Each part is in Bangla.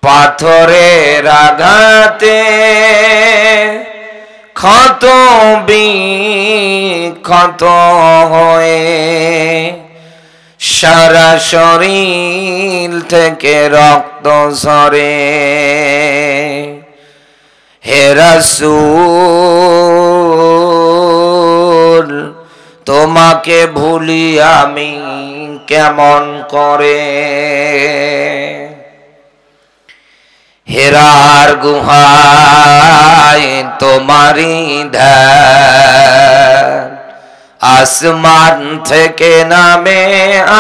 পাথরের আঘাতে ক্ষত বিক্ষত হয়ে সারা শরীর থেকে রক্ত ঝরে। হে রাসূল তোমাকে ভুলি আমি কেমন করে। হেরার গুহায় তোমারি ধ্যান, আসমান থেকে নামে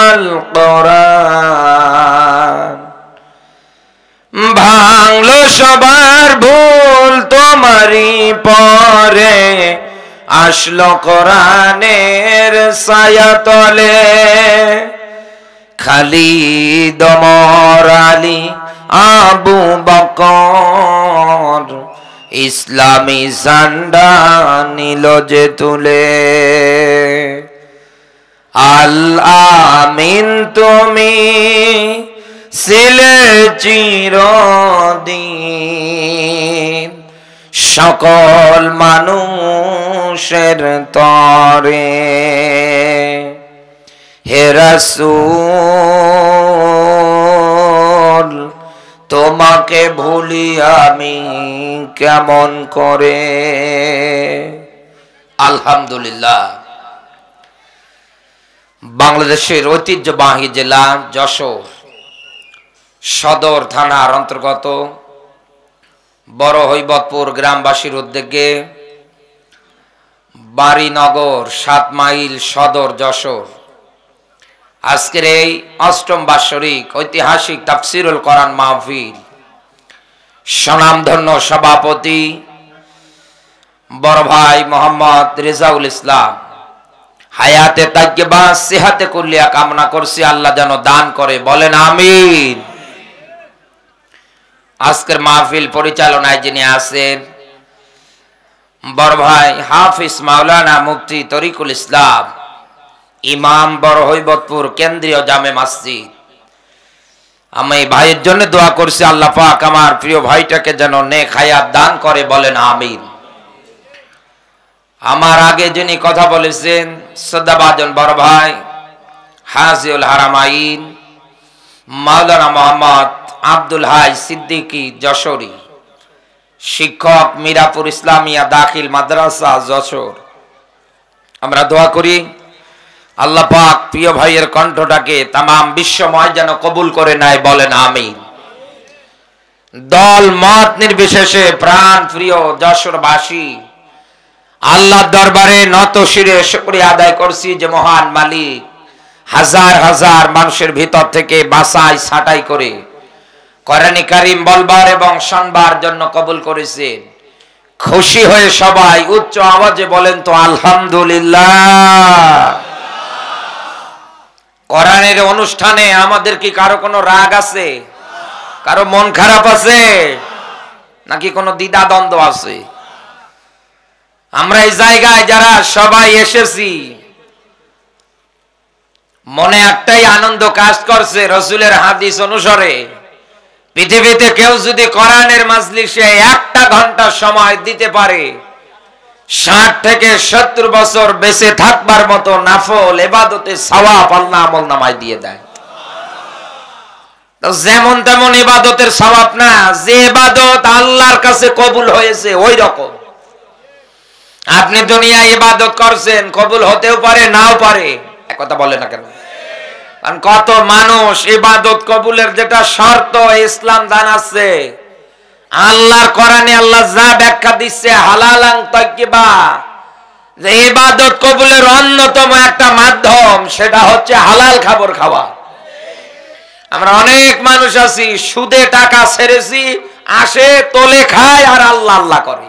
আল কোরআন। ভাঙলো সবার ভুল তোমারি পরে, আসলো কোরআনের ছায়া তলে। খালিদ ওমর আলী আবু বকর ইসলামী ঝান্ডা নিল যে তুলে। আল আমিন তুমি ছিলে চিরদিন সকল মানুষের তরে। হে রাসূল তোমাকে ভুলি আমি কেমন করে। আলহামদুলিল্লাহ। বাংলাদেশের ঐতিহ্যবাহী জেলা যশোর সদর থানার অন্তর্গত বড় হৈবতপুর গ্রামবাসীর উদ্যোগে বাড়িনগর 7 মাইল সদর যশোর আজকের এই অষ্টম বাৎসরিক ঐতিহাসিক তাফসিরুল কোরআন মাহফিল স্বনামধন্য সভাপতি বড় ভাই মোহাম্মদ রেজাউল ইসলাম হায়াতে তাইয়্যিবা সিহাতে কুল্লিয়া কামনা করছি, আল্লাহ যেন দান করে, বলেন আমিন। আজকের মাহফিল পরিচালনায় যিনি আছেন বড় ভাই হাফিজ মাওলানা মুফতি তরিকুল ইসলাম, ইমাম বড় হৈবতপুর কেন্দ্রীয় জামে মসজিদ। আমি ভাইয়ের জন্য দোয়া করছি, আল্লাহ পাক আমার প্রিয় ভাইটাকে যেন নেক হায়াত দান করে, বলেন আমিন। আমার আগে যিনি কথা বলেছেন শ্রদ্ধাভাজন বড় ভাই হাজিউল হারামাইন মাওলানা মোহাম্মদ আব্দুল হাই সিদ্দিকী যশোরী, শিক্ষক মিরাপুর ইসলামিয়া দাখিল মাদ্রাসা যশোর। আমরা দোয়া করি আল্লাহ পাক প্রিয় ভাইয়ের কণ্ঠটাকে তামাম বিশ্বময় যেন কবুল করে নেয়, বলেন আমিন। দল মত নির্বিশেষে প্রাণ প্রিয় যশোরবাসী আল্লাহর দরবারে নত শিরে শুকরিয়া আদায় করছি যে মহান মালিক হাজার হাজার মানুষের ভিতর থেকে বাছাই ছাঁটাই করে কোরআনে কারীম বলবার এবং শুনবার জন্য কবুল করেছেন। খুশি হয়ে সবাই উচ্চ আওয়াজে বলেন তো আলহামদুলিল্লাহ। কোরআনের অনুষ্ঠানে আমাদের কি কারো কোনো রাগ আছে, কারো মন খারাপ আছে, নাকি কোনো দ্বিধা দ্বন্দ্ব আছে? আমরা এই জায়গায় যারা সবাই এসেছি মনে একটাই আনন্দ কাজ করছে, রাসূলের হাদিস অনুসারে পৃথিবীতে কেউ যদি কোরআনের মাজলিসে 1টা ঘন্টা সময় দিতে পারে 60 থেকে 70 বছর বেঁচে থাকবার মতো নফল ইবাদতে সওয়াব আল্লাহ আমলনামায় দিয়ে দেয়। তো যেমন তেমন ইবাদতের সওয়াব না, যে ইবাদত আল্লাহর কাছে কবুল হয়েছে ওই রকম। আপনি দুনিয়ায় ইবাদত করছেন, কবুল হতেও পারে নাও পারে, একথা বলে না কেন? কারণ কত মানুষ ইবাদত কবুলের যেটা শর্ত ইসলাম জানাচ্ছে, আল্লাহর কোরআনে আল্লাহ যা ব্যাখ্যা দিচ্ছে হালালান তাইয়্যিবা, যে ইবাদত কবুলের অন্যতম একটা মাধ্যম সেটা হচ্ছে হালাল খাবার খাওয়া। আমরা অনেক মানুষ আছি সুদে টাকা ছেড়েছি, আসে তোলে খায় আর আল্লাহ আল্লাহ করে।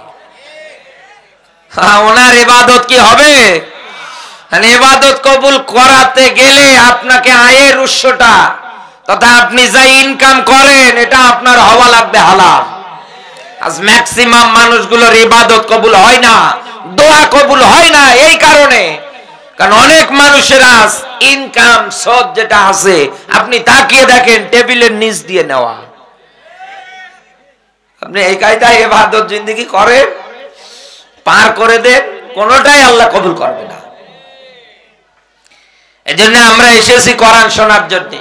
ওনার ইবাদত কি হবে? ইবাদত কবুল করাতে গেলে আপনাকে আয়ের উৎসটা তথা আপনি যা ইনকাম করেন এটা আপনার হওয়া লাগবে হালাল। আজ ম্যাক্সিমাম মানুষগুলোর ইবাদত কবুল হয় না, দোয়া কবুল হয় না, এই কারণে কারণ অনেক মানুষের আজ ইনকাম সোর্স যেটা আছে আপনি তাকিয়ে দেখেন টেবিলের নিচ দিয়ে নেওয়া। আপনি এই কায়দায় ইবাদত জিন্দেগি করেন, পার করে দেন, কোনটাই আল্লাহ কবুল করবে না। এজন্য আমরা এসেছি কোরআন শোনার জন্য।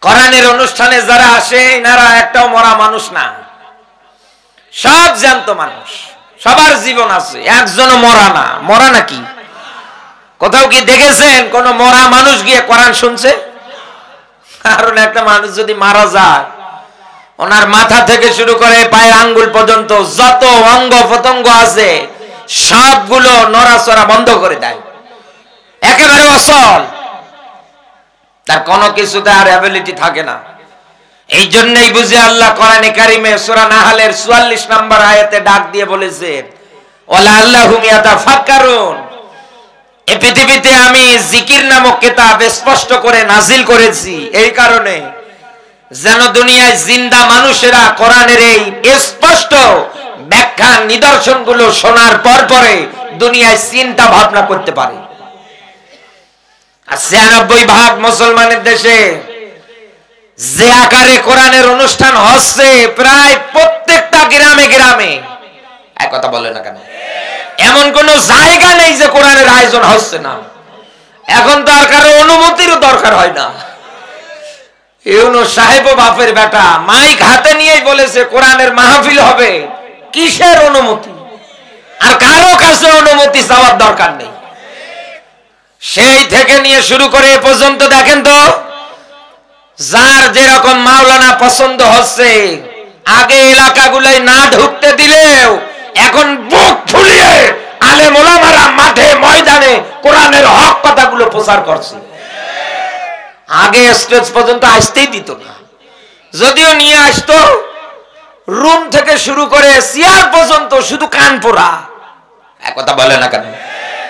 কোরআনের অনুষ্ঠানে যারা আসে এনারা একটাও মরা মানুষ না, সব জ্যান্ত মানুষ, সবার জীবন আছে, একজনও মরা না। মরা নাকি? কোথাও কি দেখেছেন কোন মরা মানুষ গিয়ে কোরআন শুনছে? কারণ একটা মানুষ যদি মারা যায়, ওনার মাথা থেকে শুরু করে পায়ের আঙ্গুল পর্যন্ত যত অঙ্গ প্রত্যঙ্গ আছে সবগুলো নড়াচড়া বন্ধ করে দেয়, একেবারে অচল, তার কোনো কিছুতে আর অ্যাবিলিটি থাকে না। এই জন্যই বুঝে আল্লাহ কোরআনে কারিমে সূরা নাহলের ৪৪ নম্বর আয়াতে ডাক দিয়ে বলেছে, ওয়ালা আল্লাহুম ইয়াতাফাক্কারুন, এই পৃথিবীতে আমি জিকির নামক কিতাব স্পষ্ট করে নাজিল করেছি এই কারণে যেন দুনিয়ায় জিন্দা মানুষেরা কোরআনের এই স্পষ্ট ব্যাখ্যা নিদর্শনগুলো শোনার পর পরে দুনিয়ায় চিন্তা ভাবনা করতে পারে। আর ৯৬% মুসলমানের দেশে যে আকারে কোরআনের অনুষ্ঠান হচ্ছে, প্রায় প্রত্যেকটা গ্রামে গ্রামে, এক কথা বলে না কেন, এমন কোন জায়গা নেই যে কোরআনের আয়োজন হচ্ছে না। এখন তো আর কারো অনুমতিরও দরকার হয় না। ইউনূস সাহেব বাপের বেটা মাইক হাতে নিয়েই বলেছে কোরআনের মাহফিল হবে, কিসের অনুমতি? আর কারো কাছে অনুমতি চাওয়ার দরকার নেই। সেই থেকে নিয়ে শুরু করে এ পর্যন্ত দেখেন তো, যার যেরকম মাওলানা পছন্দ হচ্ছে, আগে এলাকাগুলোয় না ঢুকতে দিলেও এখন বুক ফুলিয়ে আলেম ওলামারা মাঠে ময়দানে কোরআনের হক কথাগুলো প্রচার করছে। আগে স্টেজ পর্যন্ত আসতেই দিত না, যদিও নিয়ে আসতো রুম থেকে শুরু করে চেয়ার পর্যন্ত শুধু কান পোড়া। এক কথা বলে না কেন?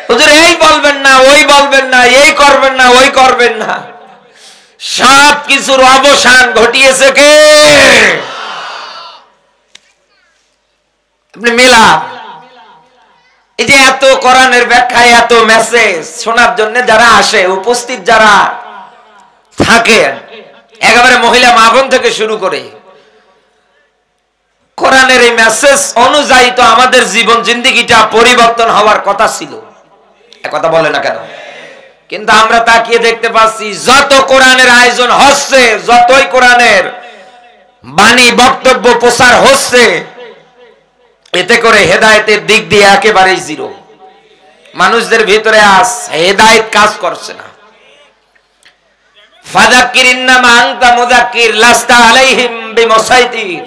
হুজুর এই বলবেন না, ওই বলবেন না, এই করবেন না, ওই করবেন না। সব কিছুর অবসান ঘটিয়েছে কে? আপনি মেলা এই যে এত কোরআনের ব্যাখ্যায় এত মেসেজ শোনার জন্য যারা আসে, উপস্থিত যারা থাকে, একেবারে মহিলা মা বোন থেকে শুরু করে, কোরআনের এই মেসেজ অনুযায়ী তো আমাদের জীবন জিন্দেগিটা পরিবর্তন হওয়ার কথা ছিল। কথা বলে না কেন? কিন্তু আমরা তাকিয়ে দেখতে পাচ্ছি যত কোরআনের আয়োজন হচ্ছে, যতই কোরআনের বাণী বক্তব্য প্রচার হচ্ছে, এতে করে হেদায়েতের দিক দিয়ে একেবারেই জিরো। মানুষদের ভিতরে আজ হেদায়েত কাজ করছে না। ফাযাক্কির ইন্নামা আনতা মুযাক্কির লাস্তা আলাইহিম বিমুসাইতির।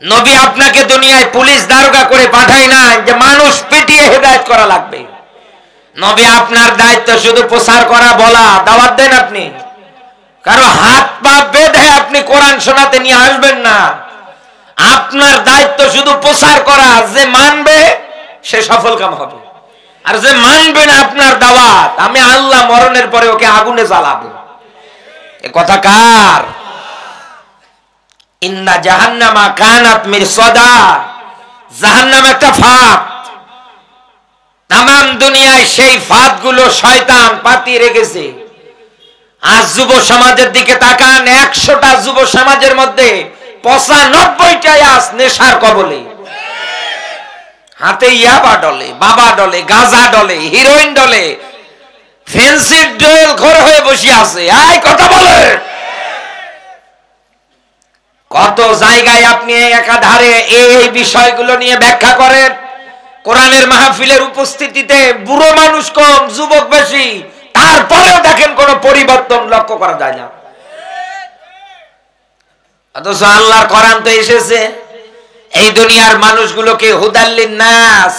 নবী আপনাকে দুনিয়ায় পুলিশ দারোগা করে পাঠায় না যে মানুষ পিটিয়ে হেদায়েত করা লাগবে। নবী আপনার দায়িত্ব শুধু প্রচার করা, বলা, দাওয়াত দেন। আপনি কারো হাত পা বেঁধে আপনি কোরআন শোনাতে নিয়ে আসবেন না। আপনার দায়িত্ব শুধু প্রচার করা, যে মানবে সে সফল কাম হবে, আর যে মানবে না আপনার দাওয়াত, আমি আল্লাহ মরণের পরে ওকে আগুনে জ্বালাবো। এ কথা কার? ইন্না জাহান্নামা কানাত মিরসাদা। জাহান্নাম একটা ফাঁদ, তাম দুনিয়ায় সেই ফাঁদ গুলো শয়তান পাতিয়ে রেখেছে। আজ যুব সমাজের দিকে তাকান, ১০০টা যুব সমাজের মধ্যে ৯৫টাই আজ নেশার কবলে। হাতে ইয়াবা ডলে, বাবা ডলে, গাঁজা ডলে, হিরোইন ডলে, ফেন্সির ডোল ঘর হয়ে বসে আছে। আয় কথা বলে, কত জায়গায় আপনি একাধারে এই বিষয়গুলো নিয়ে ব্যাখ্যা করেন। কোরআনের মাহফিলের উপস্থিতিতে বুড়ো মানুষ কম, যুবক বেশি, তারপরেও দেখেন কোনো পরিবর্তন লক্ষ্য করা যায় না। অথচ আল্লাহর কোরআন তো এসেছে এই দুনিয়ার মানুষগুলোকে হুদাল্লিন নাস,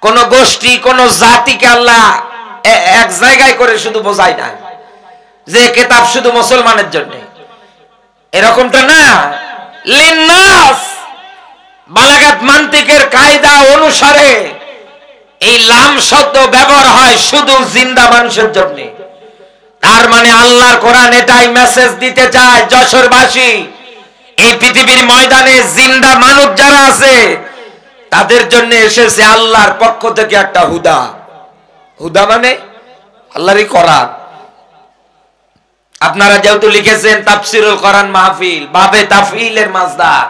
কোন গোষ্ঠী কোন জাতিকে আল্লাহ এক জায়গায় করে শুধু বোঝায় না যে কিতাব শুধু মুসলমানের জন্য, এরকমটা না। লিন্নাস, বালাগাত মান্তিকের কায়দা অনুসারে এই লাম শব্দ ব্যবহার হয় শুধু জিন্দা মানুষের জন্য। তার মানে আল্লাহর কোরআন এটাই মেসেজ দিতে চায়, যশোরবাসী, এই পৃথিবীর ময়দানে জিন্দা মানুষ যারা আছে তাদের জন্য এসেছে আল্লাহর পক্ষ থেকে একটা হুদা। হুদা মানে আল্লাহরই কোরআন। আপনারা যেহেতু লিখেছেন তাফসিরুল কোরআন মাহফিল, বাবে তাফইলের মাসদার,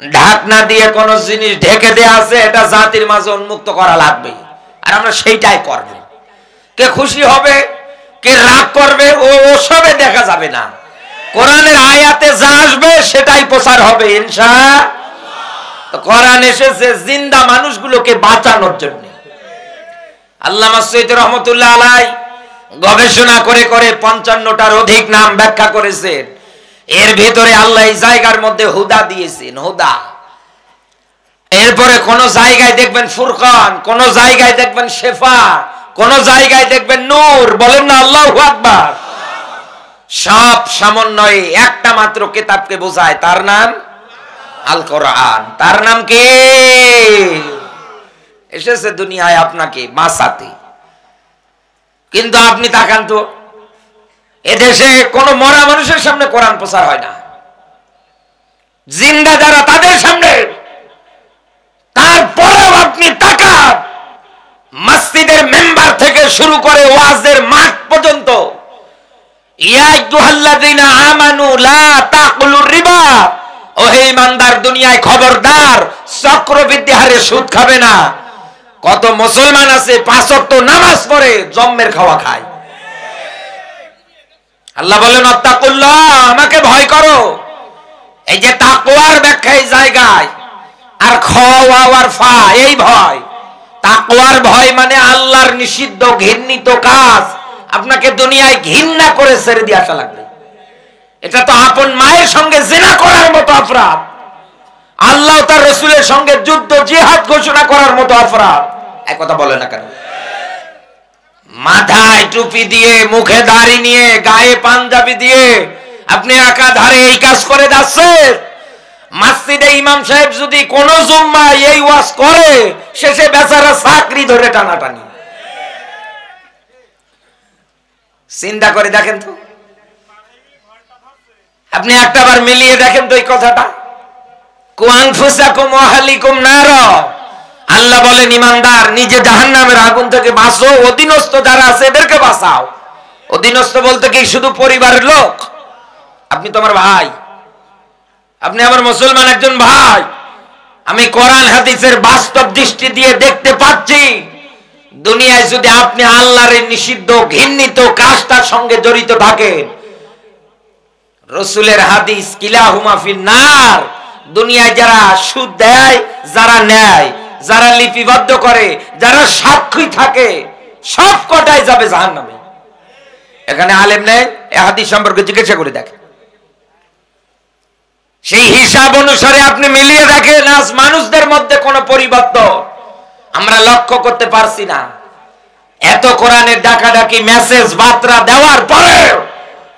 ঢাকনা দিয়ে কোন জিনিস ঢেকে দেয়া আছে, এটা জাতির মাঝে উন্মুক্ত করা লাগবে, আর আমরা সেইটাই করব। কে খুশি হবে, কে রাগ করবে, ওসবে দেখা যাবে না। কোরআনের আয়াতে যা আসবে সেটাই প্রচার হবে ইনশাআল্লাহ। তো কোরআন এসেছে জিন্দা মানুষগুলোকে বাঁচানোর জন্য। আল্লামা সৈয়দ রহমতুল্লাহ আলাই গবেষণা করে করে 55টার অধিক নাম ব্যাখ্যা করেছেন। এর ভিতরে আল্লাহ এই জায়গার মধ্যে হুদা দিয়েছেন, হুদা। এরপরে কোন জায়গায় দেখবেন ফুরকান, কোন জায়গায় দেখবেন শেফা, কোন জায়গায় দেখবেন নূর। বলেন না আল্লাহু আকবার। সব সমন্বয়ে একটা মাত্র কিতাবকে বোঝায়, তার নাম আল কোরআন। তার নাম কি? এসেছে দুনিয়ায় আপনাকে বাঁচাতে। কিন্তু আপনি তাকান তো, এদেশে কোন মরা মানুষের সামনে কোরআন প্রচার হয় না। জিন্দা যারা তাদের সামনে, তারপরেও আপনি তাকান, মসজিদের মেম্বার থেকে শুরু করে ওয়াজের মাঠ পর্যন্ত, ইয়া আইয়ুহাল্লাযীনা আমানু লা তাকুলুর রিবা, ও হে ইমানদার, দুনিয়ায় খবরদার চক্রবৃদ্ধি হারে সুদ খাবে না। কত মুসলমান আছে 5 ওয়াক্ত নামাজ পড়ে জম্মের খাওয়া খায়। আল্লাহ বলেন আত্তাকুল্লাহ, আমাকে ভয় করো। এই যে তাকওয়ার ব্যাখ্যা এই জায়গায়, আর খ ওয়ার ফা এই ভয়। তাকওয়ার ভয় মানে আল্লাহর নিষিদ্ধ ঘৃণিত কাজ আপনাকে দুনিয়ায় ঘৃণা করে ছেড়ে দিয়ে আসা লাগবে। এটা তো আপন মায়ের সঙ্গে জিনা করার মতো অপরাধ, আল্লাহ তার রাসূলের সঙ্গে যুদ্ধ জিহাদ ঘোষণা করার মতো অপরাধ। এক কথা বলে না কেন? মাথায় টুপি দিয়ে, মুখে দাড়ি নিয়ে, গায়ে পাঞ্জাবি দিয়ে আপনি একাধারে এই কাজ করে যাচ্ছেন। মসজিদে ইমাম সাহেব যদি কোন জুম্মায় এই ওয়াজ করে, শেষে বেচারা চাকরি ধরে টানাটানি। চিন্তা করে দেখেন তো, আপনি একটাবার মিলিয়ে দেখেন তো এই কথাটা। কু আনফুসাকুম ওয়া আহলিকুম নার, আল্লাহ বলেন ইমানদার নিজে জাহান্নামের আগুন থেকে বাঁচো, অধীনস্থ যারা আছে এদেরকে বাঁচাও। অধীনস্থ বলতে কি শুধু পরিবারের লোক? আপনি তো আমার ভাই, আপনি আমার মুসলমান একজন ভাই। আমি কোরআন হাদিসের বাস্তব দৃষ্টি দিয়ে দেখতে পাচ্ছি, দুনিয়ায় যদি আপনি আল্লাহর নিষিদ্ধ ঘৃণিত কাজটার সঙ্গে জড়িত থাকেন, রাসূলের হাদিস কিলাহুমা ফিন নার, দুনিয়ায় যারা সুদ দেয়, যারা নেয়, যারা লিপিবদ্ধ করে, যারা সাক্ষী থাকে, সব কটাই যাবে জাহান্নামে। এখানে আলেম নেই, এই হাদিস সম্পর্কে জিজ্ঞাসা করে দেখেন। সেই হিসাব অনুসারে আপনি মিলিয়ে দেখেন, আজ মানুষদের মধ্যে কোনো পরিবর্তন আমরা লক্ষ্য করতে পারছি না। এত কোরআনের ডাকাডাকি মেসেজ বার্তা দেওয়ার পরে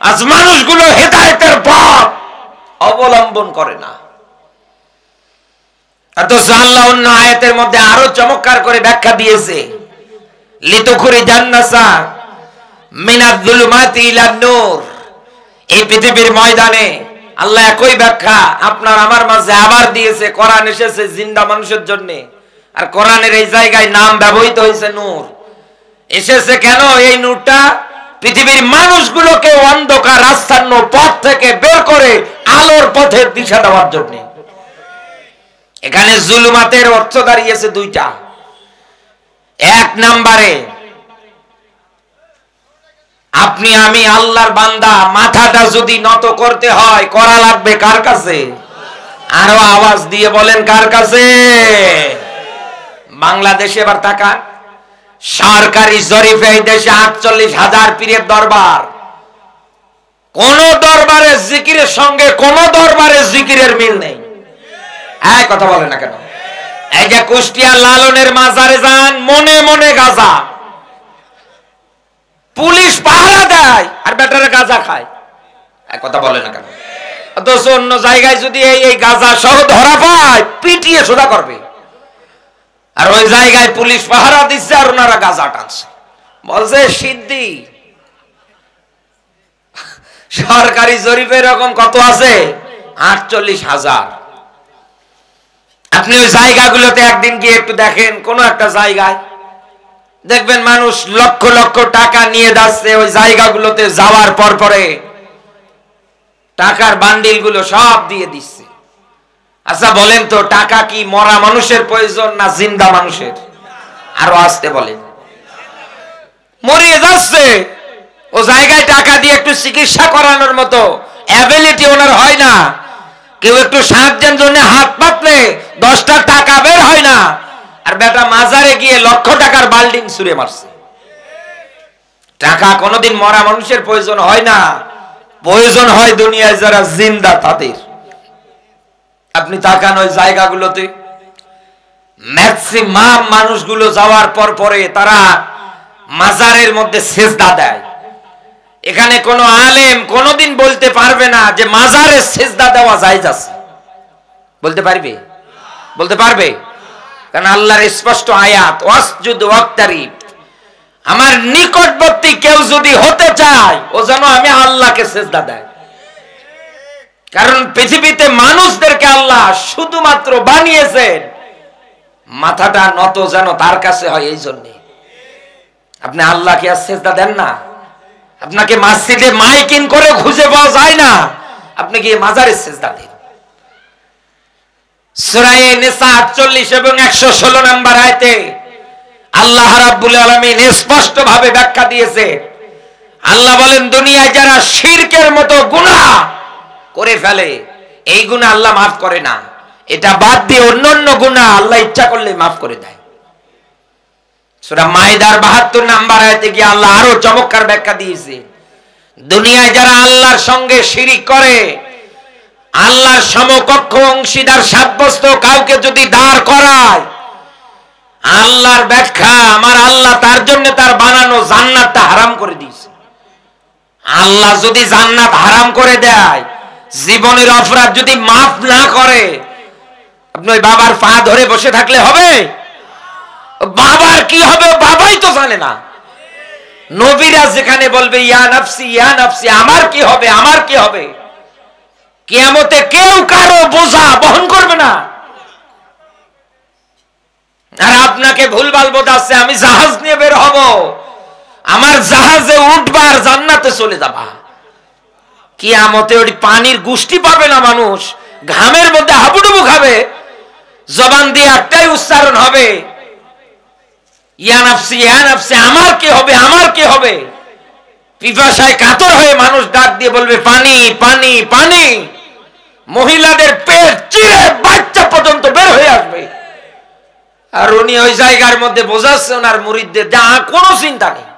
আজ মানুষগুলো হেদায়েতের পথ অবলম্বন করে না। অথচ আল্লাহ অন্য আয়াতের মধ্যে আরো চমৎকার করে ব্যাখ্যা দিয়েছে, লিতুখরিজান নাসা মিনাজ যুলুমাতি ইলান নূর। এই পৃথিবীর ময়দানে আল্লাহ একই ব্যাখ্যা আপনার আমার মাঝে আবার দিয়েছে। কোরআন এসেছে জিন্দা মানুষের জন্য, আর কোরআনের এই জায়গায় নাম ব্যবহৃত হয়েছে নূর। এসেছে কেন? এই নূরটা পৃথিবীর মানুষগুলোকে অন্ধকার আচ্ছন্ন পথ থেকে বের করে আলোর পথের দিশা দেওয়ার জন্য। এখানে জুলুমাতের অর্থ দাঁড়িয়েছে দুইটা। এক নম্বরে আপনি আমি আল্লাহর বান্দা, মাথাটা যদি নত করতে হয়, করা লাগবে কার কাছে? আরো আওয়াজ দিয়ে বলেন কার কাছে? বাংলাদেশে এবার তাকান, সরকারি জরিপে এই দেশে 48,000 পীরের দরবার। কোন দরবারের জিকিরের সঙ্গে কোন দরবারের জিকিরের মিল নেই। এই কথা বলে না কেন? এই যে কুষ্টিয়া লালনের মাজারে যান, মনে মনে গাঁজা, পুলিশ পাহারা দেয়, আর বেটারে গাঁজা খায়। এক কথা বলে না কেন? অথচ অন্য জায়গায় যদি এই গাঁজা সহ ধরা পায়, পিটিয়ে সোজা করবে, আর ওই জায়গায় পুলিশ পাহারা দিচ্ছে আর ওনারা গাঁজা টানছে। বলছে সিদ্ধি। সরকারি জরিপে এরকম কত আছে? 48,000। আপনি ওই জায়গাগুলোতে একদিন গিয়ে একটু দেখেন, কোন একটা জায়গায় দেখবেন মানুষ লক্ষ লক্ষ টাকা নিয়ে যাচ্ছে, ওই জায়গাগুলোতে যাওয়ার পর পরে টাকার বান্ডিল গুলো সব দিয়ে দিচ্ছে। আচ্ছা বলেন তো, টাকা কি মরা মানুষের প্রয়োজন না জিন্দা মানুষের? আরো আসতে বলেন। মরিয়ে যাচ্ছে, ও জায়গায় টাকা দিয়ে একটু চিকিৎসা করানোর মতো অ্যাবিলিটি ওনার হয় না। কেউ একটু সাহায্যের জন্য হাত পাতলে 10টা টাকা বের হয় না, আর বেটা মাজারে গিয়ে লক্ষ টাকার বাল্ডিং ছুঁড়ে মারছে। টাকা কোনোদিন মরা মানুষের প্রয়োজন হয় না, প্রয়োজন হয় দুনিয়ায় যারা জিন্দা তাদের। আপনি তাকান ওই জায়গাগুলোতে, ম্যাক্সিমাম মানুষগুলো যাওয়ার পর পরে তারা মাজারের মধ্যে সেজদা দেয়। এখানে কোন আলেম কোনদিন বলতে পারবে না যে মাজারে সেজদা দেওয়া জায়েজ আছে। বলতে পারবে? বলতে পারবে? কারণ আল্লাহর স্পষ্ট আয়াত, ওয়াসজুদ ওয়াক্তারিব, আমার নিকটবর্তী কেউ যদি হতে চায় ও যেন আমি আল্লাহকে সেজদা দেয়। কারণ পৃথিবীতে মানুষদেরকে আল্লাহ শুধুমাত্র বানিয়েছেন মাথাটা নত যেন তার কাছে হয়, এই জন্য। আপনি আল্লাহকে আর সেজদা দেন না? আপনাকে মসজিদে মাইকিং করে খুঁজে পাওয়া যায় না, আপনি গিয়ে মাজারে সেজদা দেন। সূরা নিসা 48 এবং 116 নম্বর আয়াতে আল্লাহ রাব্বুল আলামিন স্পষ্ট ভাবে ব্যাখ্যা দিয়েছে। আল্লাহ বলেন, দুনিয়ায় যারা শিরকের মতো গুনাহ করে ফেলে, এই গুনাহ আল্লাহ মাফ করে না। এটা বাদ দিয়ে অন্যান্য গুনাহ আল্লাহ ইচ্ছা করলে মাফ করে দেয়। সূরা মাইদার 72 নম্বর আয়াতে গিয়ে আল্লাহ আরো চমৎকার ব্যাখ্যা দিয়েছে। দুনিয়ায় যারা আল্লাহর সঙ্গে শিরিক করে, আল্লাহর সমকক্ষ অংশীদার সাব্যস্ত কাউকে যদি দাঁড় করায়, আল্লাহর ব্যাখ্যা, আমার আল্লাহ তার জন্য তার বানানো জান্নাতটা হারাম করে দিয়েছে। আল্লাহ যদি জান্নাত হারাম করে দেয়, জীবনের অপরাধ যদি মাফ না করে, আপনি ওই বাবার পা ধরে বসে থাকলে হবে? বাবার কি হবে বাবাই তো জানে না। নবীরা যেখানে বলবে ইয়া নাফসি ইয়া নাফসি, আমার কি হবে আমার কি হবে, কিয়ামতে কেউ কারো বোঝা বহন করবে না। আর আপনাকে ভুলভাল বোঝাচ্ছে আমি জাহাজ নিয়ে বের হব, আমার জাহাজে উঠবার জান্নাতে চলে যাবা। কিয়ামতে ওই পানির গুষ্টি পাবে না মানুষ, ঘামের মধ্যে হাবুডুবু খাবে, জবান দিয়ে একটাই উচ্চারণ হবে ইয়া নাফসি ইয়া নাফসি, আমার কি হবে আমার কি হবে। পিপাসায় কাতর হয়ে মানুষ ডাক দিয়ে বলবে পানি পানি পানি। মহিলাদের পেট চিরে বাচ্চা পর্যন্ত বের হয়ে আসবে। আর উনি ওই জায়গার মধ্যে বোঝাচ্ছে ওনার মুরিদদের, যা কোনো চিন্তা নেই,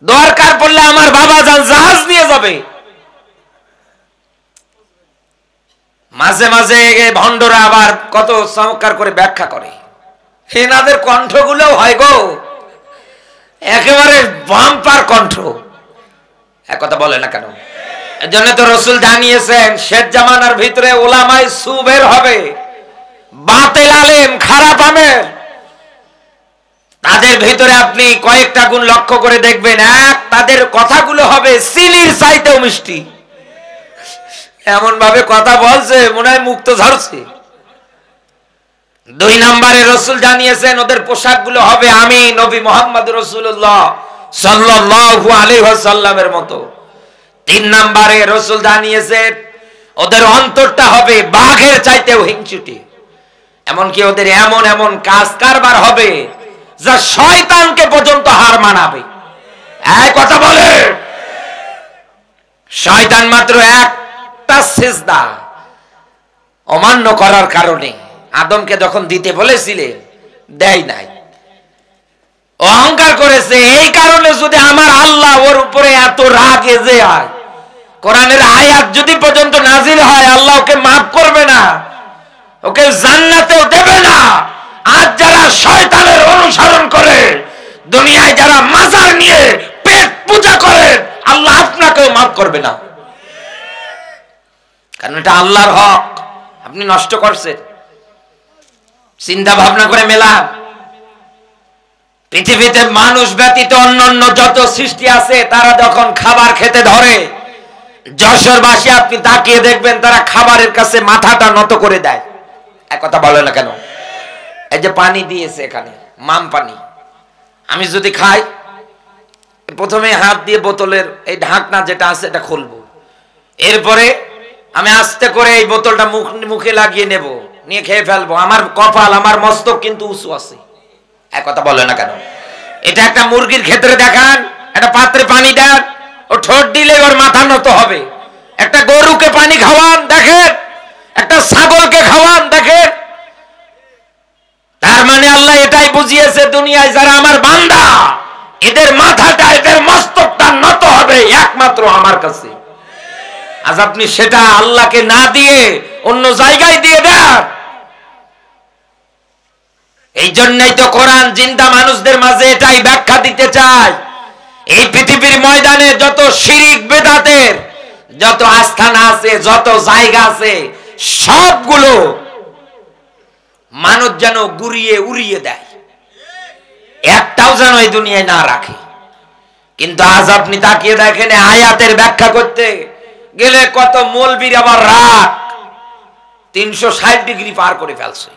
দরকার পড়লে আমার বাবা যান জাহাজ নিয়ে যাবে। মাঝে মাঝে ভণ্ডরা আবার কত চমৎকার করে ব্যাখ্যা করে, এনাদের কণ্ঠগুলো হয় গো একেবারে বাম্পার কণ্ঠ। এক কথা বলে না কেন? এজন্য তো রাসূল জানিয়েছেন শেষ জামানার ভিতরে উলামায়ে সু বের হবে, বাতিল আলেম, খারাপ আমের। তাদের ভিতরে আপনি কয়েকটা গুণ লক্ষ্য করে দেখবেন। এক, তাদের কথাগুলো হবে চিনির চাইতেও মিষ্টি। এমন ভাবে কথা বলছে মনে হয় মুক্ত ঝরছে। 2 নম্বরে রাসূল জানিয়েছেন ওদের পোশাকগুলো হবে আমি নবী মুহাম্মদ রাসূলুল্লাহ সাল্লাল্লাহু আলাইহি ওয়াসাল্লামের মতো। 3 নম্বরে রাসূল জানিয়েছেন ওদের অন্তরটা হবে বাঘের চাইতেও হিংসুটে। এমনকি ওদের এমন এমন কাজ কারবার হবে যা শয়তানকে পর্যন্ত হার মানাবে। এই কথা বলে, শয়তান মাত্র একটা সিজদা অমান্য করার কারণে আদমকে যখন দিতে বলেছিলেন দেয় নাই, অহংকার করেছে। এই কারণে যদি আমার আল্লাহ ওর উপরে এত রাগে যে হয়, কোরআনের আয়াত যদি পর্যন্ত নাজিল হয়, আল্লাহ ওকে মাফ করবে না, ওকে জান্নাতেও দেবে না। আজ যারা শয়তানের অনুসরণ করে, দুনিয়ায় যারা মাজার নিয়ে পেট পূজা করে, আল্লাহ আপনাকেও মাফ করবে না। কারণ এটা আল্লাহর হক, আপনি নষ্ট করছেন। চিন্তা ভাবনা করে মেলান। পৃথিবীতে মানুষ ব্যতীত অন্যান্য যত সৃষ্টি আছে, তারা যখন খাবার খেতে ধরে, যশোরবাসী আপনি তাকিয়ে দেখবেন তারা খাবারের কাছে মাথাটা নত করে দেয়। এক কথা বলে না কেন? এই যে পানি দিয়েছে এখানে, মাম পানি, আমি যদি খাই, প্রথমে হাত দিয়ে বোতলের এই ঢাকনা যেটা আছে এটা খুলবো, এরপরে আমি আস্তে করে এই বোতলটা মুখে লাগিয়ে নেব, নিয়ে খেয়ে ফেলবো। আমার কপাল, আমার মস্তক কিন্তু উঁচু আছে। এক কথা বলে না কেন? এটা একটা মুরগির ক্ষেত্রে দেখান, একটা পাত্রে পানি দেন, ও ঠোঁট দিলে ওর মাথা নত হবে। একটা গরুকে পানি খাওয়ান, দেখেন, একটা ছাগলকে খাওয়ান, দেখেন। তার মানে আল্লাহ এটাই বুঝিয়েছে, দুনিয়ায় যারা আমার বান্দা, এদের মাথাটা, এদের মস্তকটা নত হবে একমাত্র আমার কাছে। আজ আপনি সেটা আল্লাহকে না দিয়ে অন্য জায়গায় দিয়ে দেন। এই জন্যই তো কোরআন জিন্দা মানুষদের মাঝে এটাই ব্যাখ্যা দিতে চায়। এই পৃথিবীর ময়দানে যত শিরিক বেদাতের যত আস্থানা আছে, যত জায়গা আছে, সবগুলো মানুষ যেন গুড়িয়ে উড়িয়ে দেয়, একটাও যেন এই দুনিয়ায় না রাখে। কিন্তু আজ আপনি তাকিয়ে দেখেন, আয়াতের ব্যাখ্যা করতে গেলে কত মৌলবীর আবার রাগ 360 ডিগ্রি পার করে ফেলছে।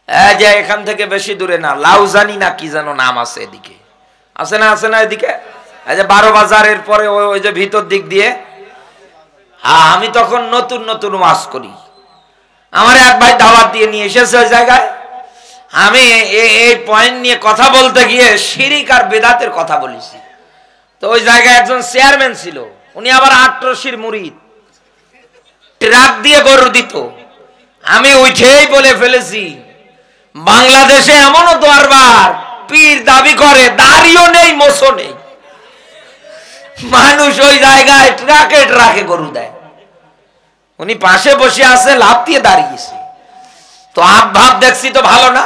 এই যে এখান থেকে বেশি দূরে না, লাউজানি না কি যেন নাম আছে, এদিকে আছে না, আছে না এদিকে, এই যে 12 বাজারের পরে ওই যে ভিতর দিক দিয়ে। আমি তখন নতুন নতুন ওয়াজ করি, আমার এক ভাই দাওয়াত দিয়ে নিয়ে এসেছে ওই জায়গায়। আমি এই পয়েন্ট নিয়ে কথা বলতে গিয়ে শিরিক আর বেদাতের কথা বলেছি। তো ওই জায়গায় একজন চেয়ারম্যান ছিল, উনি আবার 8রশির মুরিদ, ট্রাক দিয়ে গরু দিত। আমি উঠেই বলে ফেলেছি, বাংলাদেশে এমনও দরবার পীর দাবি করে, দাড়িও নেই, মোছও নেই, মানুষ ওই জায়গায় ট্রাকে ট্রাকে গরু দেয়। উনি পাশে বসে আছে, লাফ দিয়ে দাঁড়িয়েছে। তো ভাব দেখছি তো ভালো না,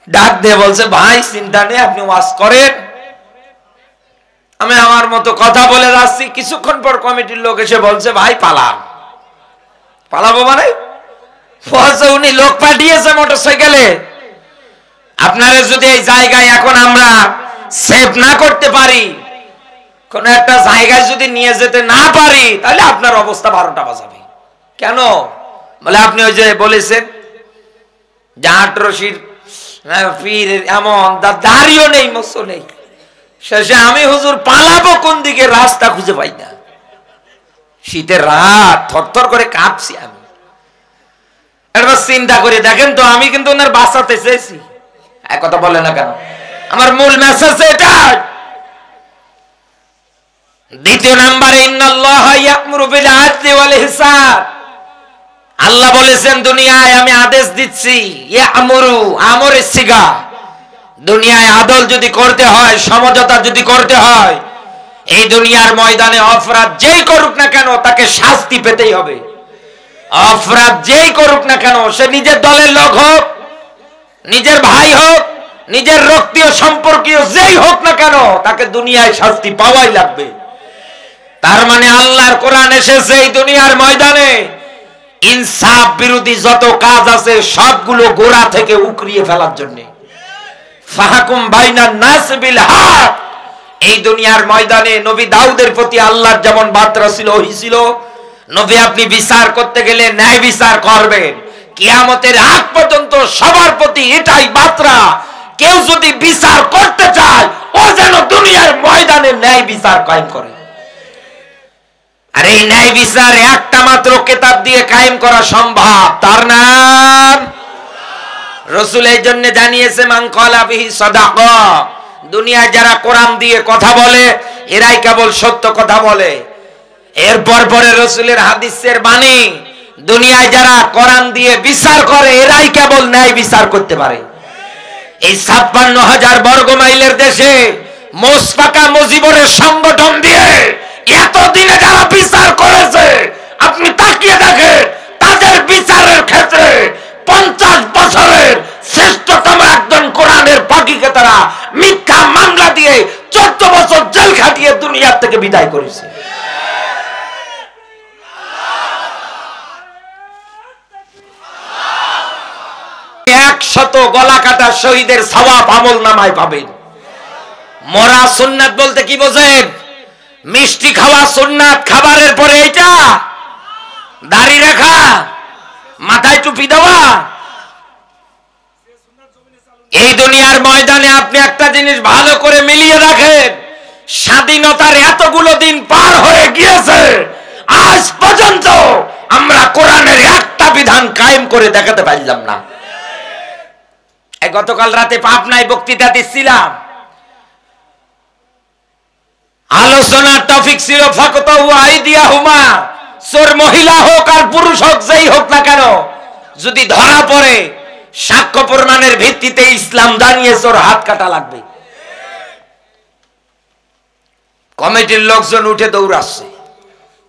ডাক দিয়ে বলছে, ভাই চিন্তা নেই, আপনি ওয়াজ করেন, আমি আমার মতো কথা বলে যাচ্ছি। কিছুক্ষণ পর কমিটির লোক এসে বলছে, ভাই পালান। পালাবো মানে? বলছে উনি লোক পাঠিয়েছে মোটরসাইকেলে, আপনারা যদি এই জায়গায় এখন আমরা সেভ না করতে পারি, কোন একটা জায়গায় যদি নিয়ে যেতে না পারি, তাহলে আপনার অবস্থা 12টা বাজাবে। কেন? বলে আপনি ওই যে বলেছেন যে 8রশির পীর এমন, দাড়িও নেই, মোছও নেই। শেষে আমি হুজুর পালাবো কোন দিকে, রাস্তা খুঁজে পাই না। শীতের রাত, থরথর করে কাঁপছি আমি। একবার চিন্তা করে দেখেন তো, আমি কিন্তু ওনার বাঁচাতে চেয়েছি। এক কথা বলে না কেন? আমার মূল মেসেজ এটাই। দ্বিতীয় নাম্বারে, ইন্নাল্লাহা ইয়া'মুরু বিল আদলি ওয়াল ইহসান। আল্লাহ বলেছেন, দুনিয়ায় আমি আদেশ দিচ্ছি, ইয়া'মুরু, আমরের সিগা। দুনিয়ায় আদল যদি করতে হয়, সমঝোতা যদি করতে হয়, এই দুনিয়ার ময়দানে অপরাধ যেই করুক না কেন তাকে শাস্তি পেতেই হবে। অপরাধ যেই করুক না কেন, সে নিজের দলের লোক হোক, নিজের ভাই হোক, নিজের রক্তীয় সম্পর্কীয় যেই হোক না কেন, তাকে দুনিয়ায় শাস্তি পাওয়াই লাগবে। তার মানে আল্লাহর কোরআন এসেছে এই দুনিয়ার ময়দানে ইনসাফ বিরোধী যত কাজ আছে সবগুলো গোড়া থেকে উকড়িয়ে ফেলার জন্য। ফাহকুম বাইনান নাস বিল হক। এই দুনিয়ার ময়দানে নবী দাউদের প্রতি আল্লাহর যেমন বার্তা ছিল, ওহী ছিল, নবী আপনি বিচার করতে গেলে ন্যায় বিচার করবেন। কিয়ামতের আগ পর্যন্ত সবার প্রতি এটাই বার্তা, কেউ যদি বিচার করতে চায়, ও যেন দুনিয়ার ময়দানে ন্যায় বিচার কায়েম করে। আর এই ন্যায় বিচার একটা মাত্র কিতাব দিয়ে কায়েম করা সম্ভব, তার নাম রাসূল। এই জন্য জানিয়েছে, মান ক্বালা বিহি সাদাকা। দুনিয়ায় যারা কোরআন দিয়ে কথা বলে, এরাই কেবল সত্য কথা বলে। এরপর পরে রাসূলের হাদিসের বাণী, দুনিয়ায় যারা কোরআন দিয়ে বিচার করে, এরাই কেবল ন্যায় বিচার করতে পারে। এই ৫৬,০০০ বর্গ মাইলের দেশে মোসপাকা মুজিবরের সংগঠন দিয়ে এতদিনে যারা বিচার করেছে, আপনি তাকিয়ে দেখেন, তাদের বিচারের ক্ষেত্রে 50 বছরের শ্রেষ্ঠতম একজন কোরআনের পাখীকে তারা মিথ্যা মামলা দিয়ে 14 বছর জেল খাটিয়ে দুনিয়া থেকে বিদায় করেছে। শত গলা কাটা শহীদের সওয়াব আমল নামায় পাবেন। মরা সুন্নাত বলতে কি বোঝেন? মিষ্টি খাওয়া সুন্নাত, খাবারের পরে এটা দাড়ি রাখা, মাথায় টুপি দেওয়া, এই দুনিয়ার ময়দানে আপনি একটা জিনিস ভালো করে মিলিয়ে রাখেন, স্বাধীনতার এতগুলো দিন পার হয়ে গিয়েছে, আজ পর্যন্ত আমরা কোরআনের একটা বিধান কায়েম করে দেখাতে পারলাম না। গতকাল রাতে পাবনায় বক্তৃতা দিচ্ছিলাম, আলোচনার টপিক ছিল ফাকতাহু আইদিয়াহুমা, চোর মহিলা হোক আর পুরুষ হোক, যেই হোক না কেন, যদি ধরা পড়ে সাক্ষ্য প্রমাণের ভিত্তিতে ইসলাম জানিয়ে চোর হাত কাটা লাগবে। কমিটির লোকজন উঠে দৌড়াচ্ছে,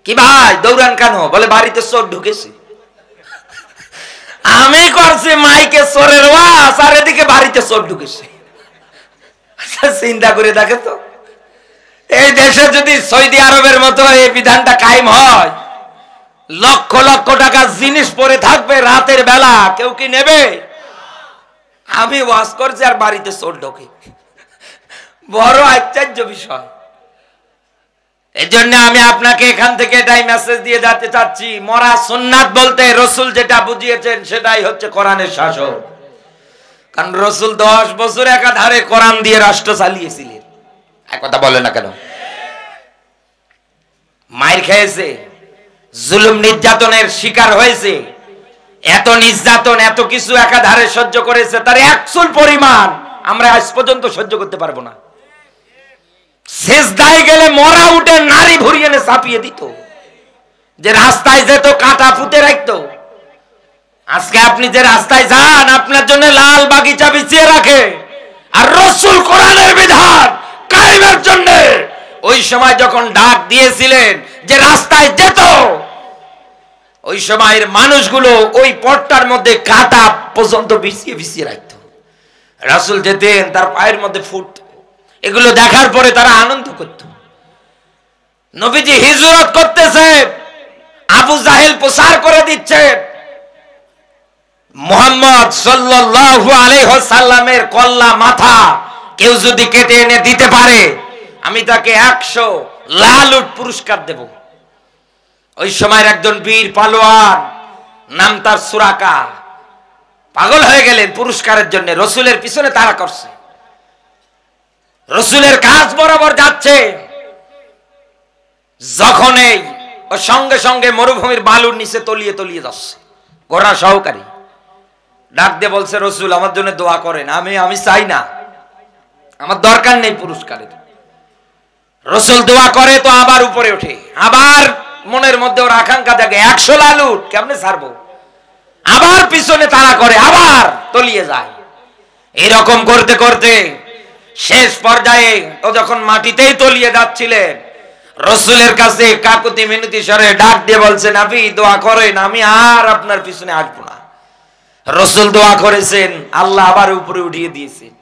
কি ভাই দৌড়ান কেন? বলে বাড়িতে চোর ঢুকেছে। আমি করছি মাইকে চোরের ওয়াজ, আর এদিকে বাড়িতে চোর ঢুকেছে। চিন্তা করে দেখে তো, এই দেশে যদি সৌদি আরবের মতো এই বিধানটা কায়েম হয়, লক্ষ লক্ষ টাকা জিনিস পরে থাকবে রাতের বেলা, কেউ কি নেবে? আমি ওয়াজ করছি আর বাড়িতে চোর ঢোকে, বড় আশ্চর্য বিষয়। এই জন্য আমি আপনাকে এখান থেকে এটাই মেসেজ দিয়ে যেতে চাচ্ছি, মরা সুন্নাত বলতে রসুল যেটা বুঝিয়েছেন সেটাই হচ্ছে কোরআনের শাসন। কারণ রসুল 10 বছর একাধারে কোরআন দিয়ে রাষ্ট্র চালিয়েছিলেন। এক কথা বলে না কেন? মাইর খেয়েছে, জুলুম নির্যাতনের শিকার হয়েছে, এত নির্যাতন এত কিছু একাধারে সহ্য করেছে, তার 100 পরিমাণ আমরা আজ পর্যন্ত সহ্য করতে পারবো না। সেজদায় গেলে মরা উঠে নারী ভরিয়ে এনে চাপিয়ে দিত, যে রাস্তায় যেত কাঁটা পুঁতে রাখতো। আজকে আপনি যে রাস্তায় যান, আপনার জন্য লাল বাগিচা বিছিয়ে রাখে, আর রসুল কোরআনের বিধান কায়েমের জন্য ওই সময় যখন ডাক দিয়েছিলেন যে রাস্তায় যেত, ওই সময়ের মানুষগুলো ওই পথটার মধ্যে কাঁটা পর্যন্ত বিছিয়ে বিছিয়ে রাখত। রাসূল যেতেন, তার পায়ের মধ্যে ফুট। এগুলো দেখার পরে তারা আনন্দ করত। নবীজি হিজরত করতেছে, আবু জাহেল প্রচার করে দিচ্ছে মুহাম্মদ সাল্লাল্লাহু আলাইহি ওয়াসাল্লামের কল্লা মাথা কেউ যদি কেটে এনে দিতে পারে, আমি তাকে 100 লাল উট পুরস্কার দেব। ওই সময়ের একজন বীর পালোয়ান, নাম তার সুরাকা, পাগল হয়ে গেলেন পুরস্কারের জন্য, রসুলের পিছনে তাড়া করছে, রসুলের কাজ বরাবর যাচ্ছে। যখনই ও সঙ্গে সঙ্গে মরুভূমির বালুর নিচে তলিয়ে তলিয়ে যাচ্ছে, ঘোড়া সহকারী ডাক দিয়ে বলছে, রসুল আমার জন্য দোয়া করেন, আমি চাই না, আমার দরকার নেই পুরস্কারের। রসুল দোয়া করে তো আবার উপরে ওঠে, আবার মনের মধ্যে ওর আকাঙ্ক্ষা জাগে, 100 লাল উট কেমনে ছাড়বো, আবার পিছনে তাড়া করে, আবার তলিয়ে যায়। এরকম করতে করতে শেষ পর্যায়ে ও যখন মাটিতেই তলিয়ে যাচ্ছিলেন, রসুলের কাছে কাকুতি মিনতি স্বরে ডাক দিয়ে বলছেন, আপনি দোয়া করেন, আমি আর আপনার পিছনে আসবো না। রসুল দোয়া করেছেন, আল্লাহ আবার উপরে উঠিয়ে দিয়েছেন।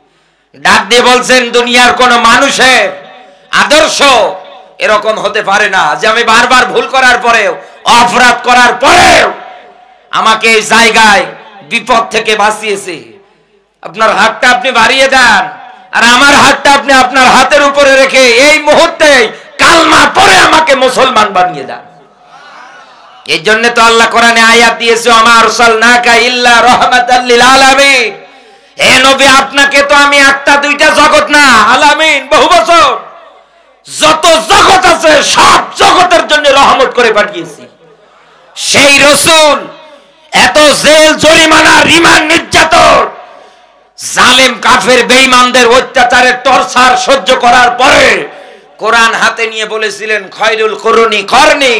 ডাক দিয়ে বলছেন, দুনিয়ার কোন মানুষের আদর্শ এরকম হতে পারে না যে আমি বারবার ভুল করার পরেও, অপরাধ করার পরেও আমাকে এই জায়গায় বিপদ থেকে বাঁচিয়েছে। আপনার হাতটা আপনি বাড়িয়ে দেন, আর আমার হাতটা আপনি আপনার হাতের উপরে রেখে এই মুহূর্তে কালমা পড়ে আমাকে মুসলমান বানিয়ে দেন। এই জন্য তো আল্লাহ কোরআনে আয়াত দিয়েছে, আমা আরসালনাকা ইল্লা রাহমাতাল লিল আলামিন। হে নবী, আপনাকে তো আমি একটা দুইটা জগৎ না, আলামিন বহু বছর যত জগৎ আছে সব জগতের জন্য রহমত করে পাঠিয়েছি। সেই রাসূল এত জেল জরিমানা রিমান্ড নির্যাতন জালেম কাফের বেঈমানদের অত্যাচারের টর্চার সহ্য করার পরে কোরআন হাতে নিয়ে বলেছিলেন, খয়রুল কুরুনি করনি,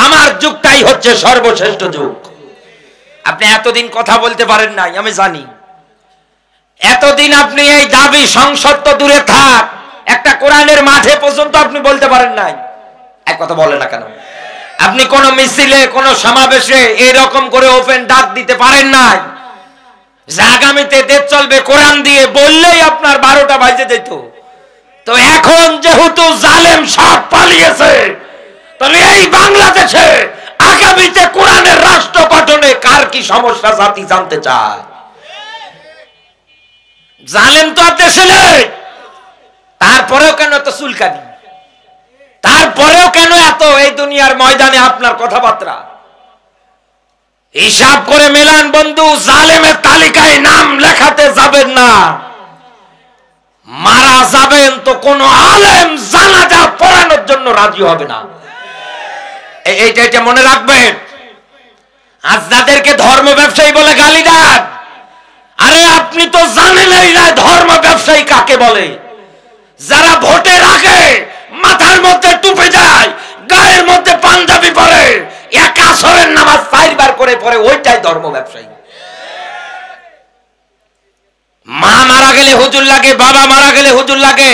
আমার যুগটাই হচ্ছে সর্বশ্রেষ্ঠ যুগ। আপনি এতদিন কথা বলতে পারেন নাই, আমি জানি। এতদিন আপনি এই দাবি, সংসদ তো দূরে থাক, একটা কোরআনের মাঠে পর্যন্ত আপনি বলতে পারেন নাই। এক কথা বলে না কেন? আপনি কোন মিছিলে, কোন সমাবেশে এরকম করে ওপেন ডাক দিতে পারেন নাই যে আগামীতে দেশ চলবে কোরআন দিয়ে, বললেই আপনার 12টা বাজে যেত। তো এখন যেহেতু জালেম সব পালিয়েছে, তাহলে এই বাংলাদেশে আগামীতে কোরআনের রাষ্ট্র গঠনে কার কি সমস্যা জাতি জানতে চায়। জালেম তো আর দেশে নেই, তারপরেও কেন এত চুলকানি, তারপরেও কেন এত এই দুনিয়ার ময়দানে আপনার কথাবার্তা? হিসাব করে মেলান বন্ধু, জালেমের তালিকায় নাম লেখাতে যাবেন না। মারা যাবেন তো কোনো আলেম জানাজা পড়ানোর জন্য রাজি হবে না। এইটা মনে রাখবেন। আজ যাদেরকে ধর্ম ব্যবসায়ী বলে গালি দেন, আরে আপনি তো জানেনই না ধর্ম ব্যবসায়ী কাকে বলে। যারা ভোটের আগে মাথার মধ্যে টুপি যায়, গায়ের মধ্যে পাঞ্জাবি পরে, এক আসরের নামাজ 4 বার করে পড়ে, ওইটাই ধর্ম ব্যবসায়ী। মা মারা গেলে হুজুর লাগে, বাবা মারা গেলে হুজুর লাগে,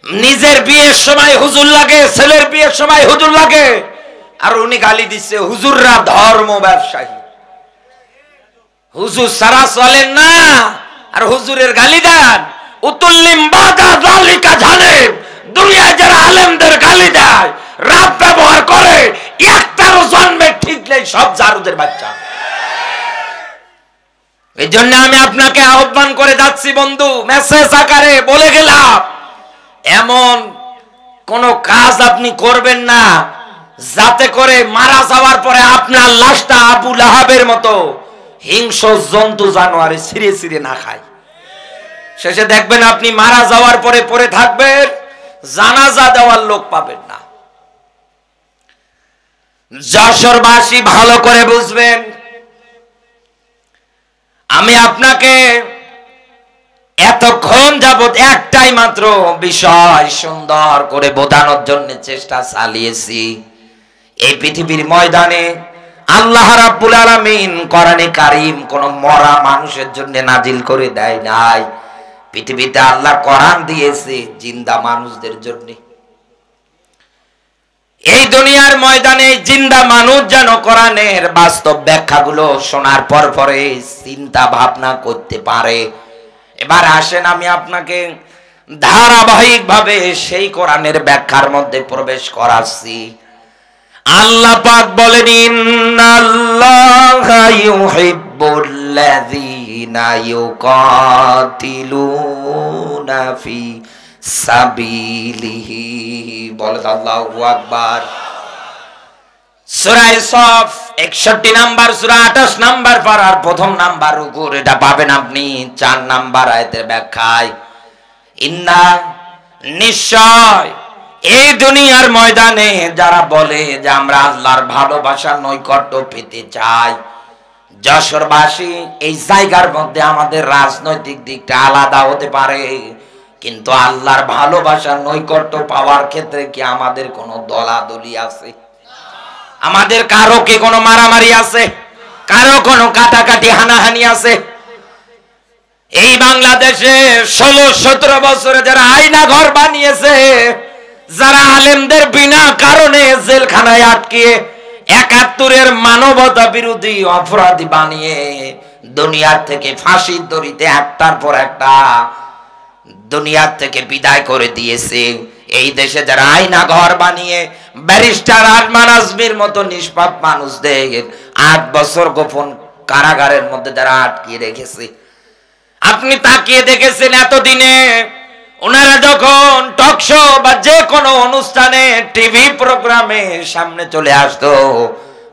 নিজের বিয়ের সময় হুজুর লাগে, ছেলের বিয়ের সময় হুজুর লাগে। আর উনি গালি দিচ্ছে হুজুররা ধর্ম ব্যবসায়ী, হুজুর সারা চলেন না আর হুজুরের গালি দেন। উতুল্লিম বাদা যালিকা জালেম, দুনিয়ায় যারা আলেমদের গালি দেয়, রাত ব্যবহার করে, একটারও জন্মে ঠিক নেই, সব জারুদের বাচ্চা। এই জন্য আমি আপনাকে আহ্বান করে যাচ্ছি বন্ধু, মেসেজ আকারে বলে গেলাম, এমন কোন কাজ আপনি করবেন না যাতে করে মারা যাওয়ার পরে আপনার লাশটা আবু লাহাবের মতো হিংস্র জন্তু জানোয়ারে ছিঁড়ে ছিঁড়ে না খায়। শেষে দেখবেন আপনি মারা যাওয়ার পরে পড়ে থাকবেন, জানাজা দেওয়ার লোক পাবেন না। যশোরবাসী ভালো করে বুঝবেন, আমি আপনাকে এতক্ষণ যাবত একটাই মাত্র বিষয় সুন্দর করে বোঝানোর জন্য চেষ্টা চালিয়েছি। এই পৃথিবীর ময়দানে আল্লাহ রাব্বুল আলামিন কোরআনে কারীম কোন মরা মানুষের জন্য নাজিল করে দেয় নাই। পৃথিবীতে আল্লাহ কোরআন দিয়েছে জিন্দা মানুষদের জন্য। এই দুনিয়ার ময়দানে জিন্দা মানুষ যেন কোরআনের বাস্তব ব্যাখ্যাগুলো শোনার পর পরে চিন্তা ভাবনা করতে পারে। এবার আসেন আমি আপনাকে ধারাবাহিকভাবে সেই কোরআনের ব্যাখ্যার মধ্যে প্রবেশ করাচ্ছি। আল্লাহ পাক বলেন, ইন্নাল্লাহা ইউহিব্বুল্লাযীনা ইউকাতিলুনা ফি সাবিলিহি। বলেন আল্লাহু আকবার। সূরা সফ 61 নাম্বার সূরা 28 নাম্বার পারার প্রথম নাম্বার রুকু, এটা পাবেন আপনি 4 নাম্বার আয়াতের ব্যাখ্যায়। ইন্না, নিশ্চয় এই দুনিয়ার ময়দানে যারা বলে যে আমরা আল্লাহর ভালোবাসার নৈকট্য পেতে চাই, যশোরবাসী এই জায়গার মধ্যে আমাদের রাজনৈতিক দিকটা আলাদা হতে পারে, কিন্তু আল্লাহর ভালোবাসার নৈকট্য পাওয়ার ক্ষেত্রে কি আমাদের কোনো দলাদলি আছে? আমাদের কারো কি কোনো মারামারি আছে? কারো কোনো কাটাকাটি হানাহানি আছে? এই বাংলাদেশে 16-17 বছরে যারা আয়না ঘর বানিয়েছে, যারা আলেমদের বিনা কারণে জেলখানায় আটকিয়ে 71-এর মানবতা বিরোধী অপরাধী বানিয়ে দুনিয়ার থেকে ফাঁসির দড়িতে একটার পর একটা দুনিয়ার থেকে বিদায় করে দিয়েছে, এই দেশে যারা আয়না ঘর বানিয়ে ব্যারিস্টার আরমান আজমির মতো নিষ্পাপ মানুষদের 8 বছর গোপন কারাগারের মধ্যে যারা আটকিয়ে রেখেছে, আপনি তাকিয়ে দেখেছেন এতদিনে ওনারা যখন টকশো বা যে কোনো অনুষ্ঠানে টিভি প্রোগ্রামে সামনে চলে আসতো,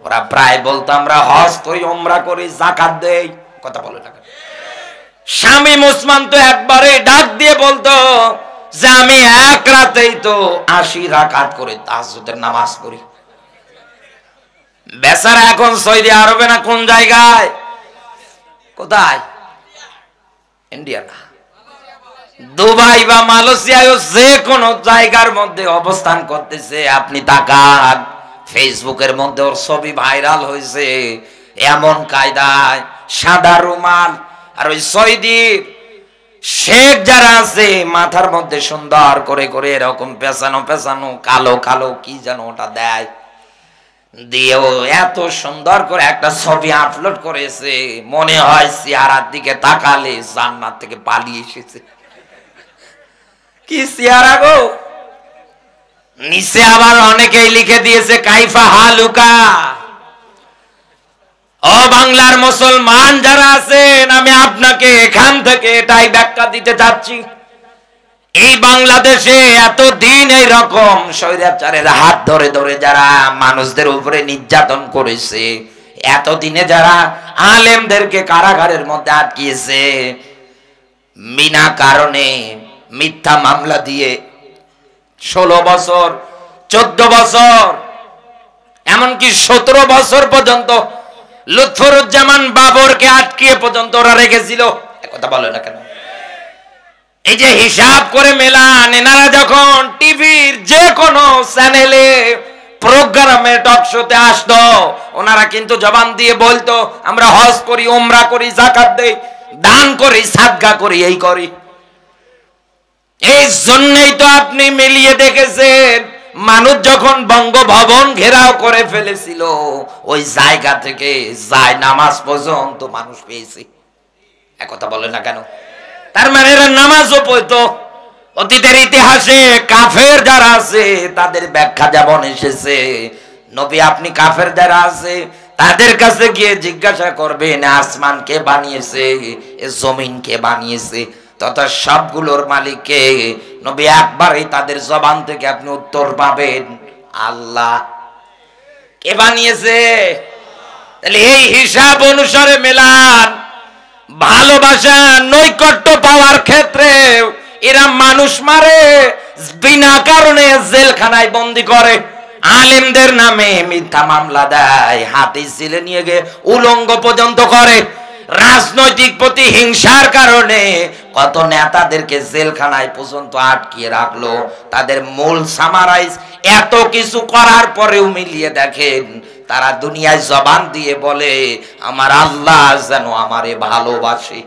ওরা প্রায় বলতো আমরা হজ করি, ওমরা করি, যাকাত দেই। কথা বলে না? শামীম ওসমান তো একবারে ডাক দিয়ে বলতো যে আমি এক রাতেই তো 80 রাকাত করে তাহাজ্জুদের নামাজ পড়ি। বেচারা এখন সৌদি আরবে না কোন জায়গায়, কোথায়, ইন্ডিয়া না, দুবাই বা মালয়েশিয়ায়, যে কোনো জায়গার মধ্যে অবস্থান করতেছে। আপনি তাকান, ফেসবুকের মধ্যে ওর ছবি ভাইরাল হয়েছে এমন কায়দায়, সাদা রুমাল, আর ওই সৌদি শেখ যারা আছে মাথার মধ্যে সুন্দর করে করে এরকম পেছানো পেছানো কালো কালো কি যেন ওটা দেয়, দিয়েও এত সুন্দর করে একটা ছবি আপলোড করেছে, মনে হয় চেহারার দিকে তাকালে জান্নাত থেকে পালিয়ে এসেছে। কি চেহারা গো! নিচে আবার অনেকেই লিখে দিয়েছে কাইফা হালুকা। ও বাংলার মুসলমান যারা আছেন, আমি আপনাকে এখান থেকে এটাই ব্যাখ্যা দিতে চাচ্ছি। এই বাংলাদেশে এতদিন এইরকম স্বৈরাচারের হাত ধরে ধরে যারা মানুষদের উপরে নির্যাতন করেছে, এতদিনে যারা আলেমদেরকে কারাগারের মধ্যে আটকিয়েছে, বিনা কারণে মিথ্যা মামলা দিয়ে 16 বছর 14 বছর এমনকি 17 বছর পর্যন্ত লুৎফুজ্জামান বাবরকে আটকিয়ে পর্যন্ত ওরা রেখেছিল। কথা বলে না কেন? এই যে হিসাব করে মেলান, এনারা যখন টিভির যে কোনো চ্যানেলে প্রোগ্রামে টক শোতে আসতো, ওনারা কিন্তু জবান দিয়ে বলতো আমরা হজ করি, ওমরা করি, যাকাত দেই, দান করি, সাদকা করি, এই করি। এই জন্যই তো আপনি মিলিয়ে দেখেছেন মানুষ যখন বঙ্গভবন ঘেরাও করে ফেলেছিল, ওই জায়গা থেকে যায় নামাজ পর্যন্ত মানুষ পেয়েছে। একথা বলে না কেন? তার মানে এরা নামাজও পড়তো। অতীতের ইতিহাসে কাফের যারা আছে তাদের ব্যাখ্যা যেমন এসেছে, নবী আপনি কাফের যারা আছে তাদের কাছে গিয়ে জিজ্ঞাসা করবেন আসমান কে বানিয়েছে, জমিন কে বানিয়েছে, তথা সবগুলোর মালিক কে। নবী একবারই তাদের জবান থেকে আপনি উত্তর পাবেন আল্লাহ। কে বানিয়েছে? তাহলে এই হিসাব অনুসারে মেলান, ভালোবাসা নৈকট্য পাওয়ার ক্ষেত্রে এরা মানুষ মারে, বিনা কারণে জেলখানায় বন্দী করে, আলেমদের নামে মিথ্যা মামলা দেয়, হাতিস জেলে নিয়ে গিয়ে উলঙ্গ পর্যন্ত করে, রাজনৈতিক প্রতিহিংসার কারণে কত নেতাদেরকে জেলখানায় পর্যন্ত আটকিয়ে রাখলো। তাদের মূল সামারাইজ এত কিছু করার পরেও মিলিয়ে দেখেন তারা দুনিয়ায় জবান দিয়ে বলে আমার আল্লাহ যেন আমারে ভালোবাসে।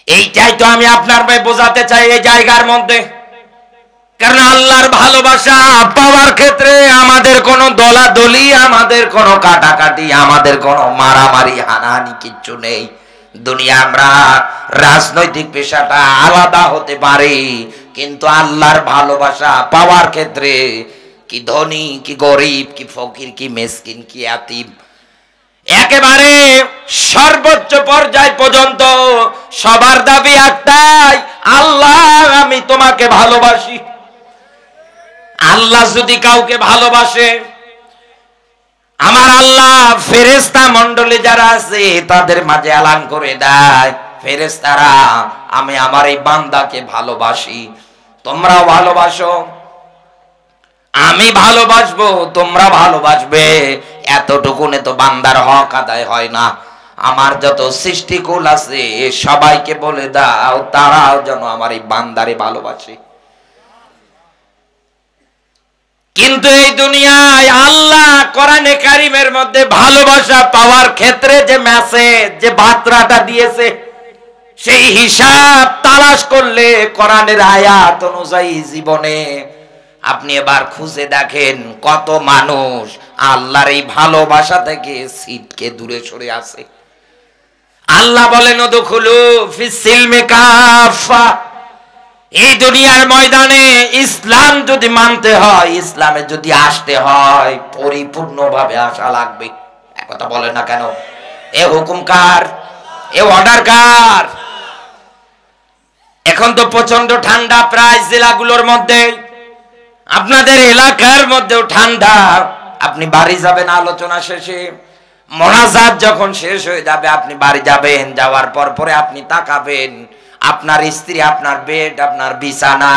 এইটাই তো আমি আপনার ভাই বোঝাতে চাই এই জায়গার মধ্যে। কারণ আল্লাহর ভালোবাসা পাওয়ার ক্ষেত্রে আমাদের কোনো দলাদলি, আমাদের কোনো কাটাকাটি, আমাদের কোনো মারামারি হানাহানি কিচ্ছু নেই। দুনিয়া আমরা রাজনৈতিক পেশাটা আলাদা হতে পারে, কিন্তু আল্লাহর ভালোবাসা পাওয়ার ক্ষেত্রে কি ধনী, কি গরিব, কি ফকির, কি মিসকিন, কি ইয়াতীম, একেবারে সর্বোচ্চ পর্যায় পর্যন্ত সবার দাবি একটাই, আল্লাহ আমি তোমাকে ভালোবাসি। আল্লাহ যদি কাউকে ভালোবাসে, আমার আল্লাহ ফেরেশতা মণ্ডলী যারা আছে তাদের মাঝে এলান করে দেয়, ফেরেশতারা আমি আমার এই বান্দাকে ভালোবাসি, তোমরাও ভালোবাসো, আমি ভালোবাসবো, তোমরা ভালোবাসবে। এতটুকুনে তো বান্দার হক আদায় হয় না। আমার যত সৃষ্টিকুল আছে সবাইকে বলে দাও তারাও যেন আমার এই বান্দারে ভালোবাসে। কিন্তু এই দুনিয়ায় আল্লাহ কোরআনে কারিমের মধ্যে ভালোবাসা পাওয়ার ক্ষেত্রে যে মেসেজ, যে বার্তাটা দিয়েছে, সেই হিসাব তালাশ করলে কোরআনের আয়াত অনুযায়ী জীবনে আপনি এবার খুঁজে দেখেন কত মানুষ আল্লাহর এই ভালোবাসা থেকে ছিটকে দূরে সরে আছে। আল্লাহ বলেন উদখুলু ফিস সিলমি কাফা, এই দুনিয়ার ময়দানে ইসলাম যদি মানতে হয়, ইসলামে যদি আসতে হয়, পরিপূর্ণভাবে আসা লাগবে। কথা বলে না কেন? এ হুকুম কার? এ অর্ডার কার? এখন তো প্রচন্ড ঠান্ডা প্রায় জেলাগুলোর মধ্যে, আপনাদের এলাকার মধ্যেও ঠান্ডা। আপনি বাড়ি যাবেন আলোচনা শেষে, মোনাজাত যখন শেষ হয়ে যাবে আপনি বাড়ি যাবেন, যাওয়ার পর পরে আপনি তাকাবেন আপনার স্ত্রী আপনার বেড, আপনার বিছানা,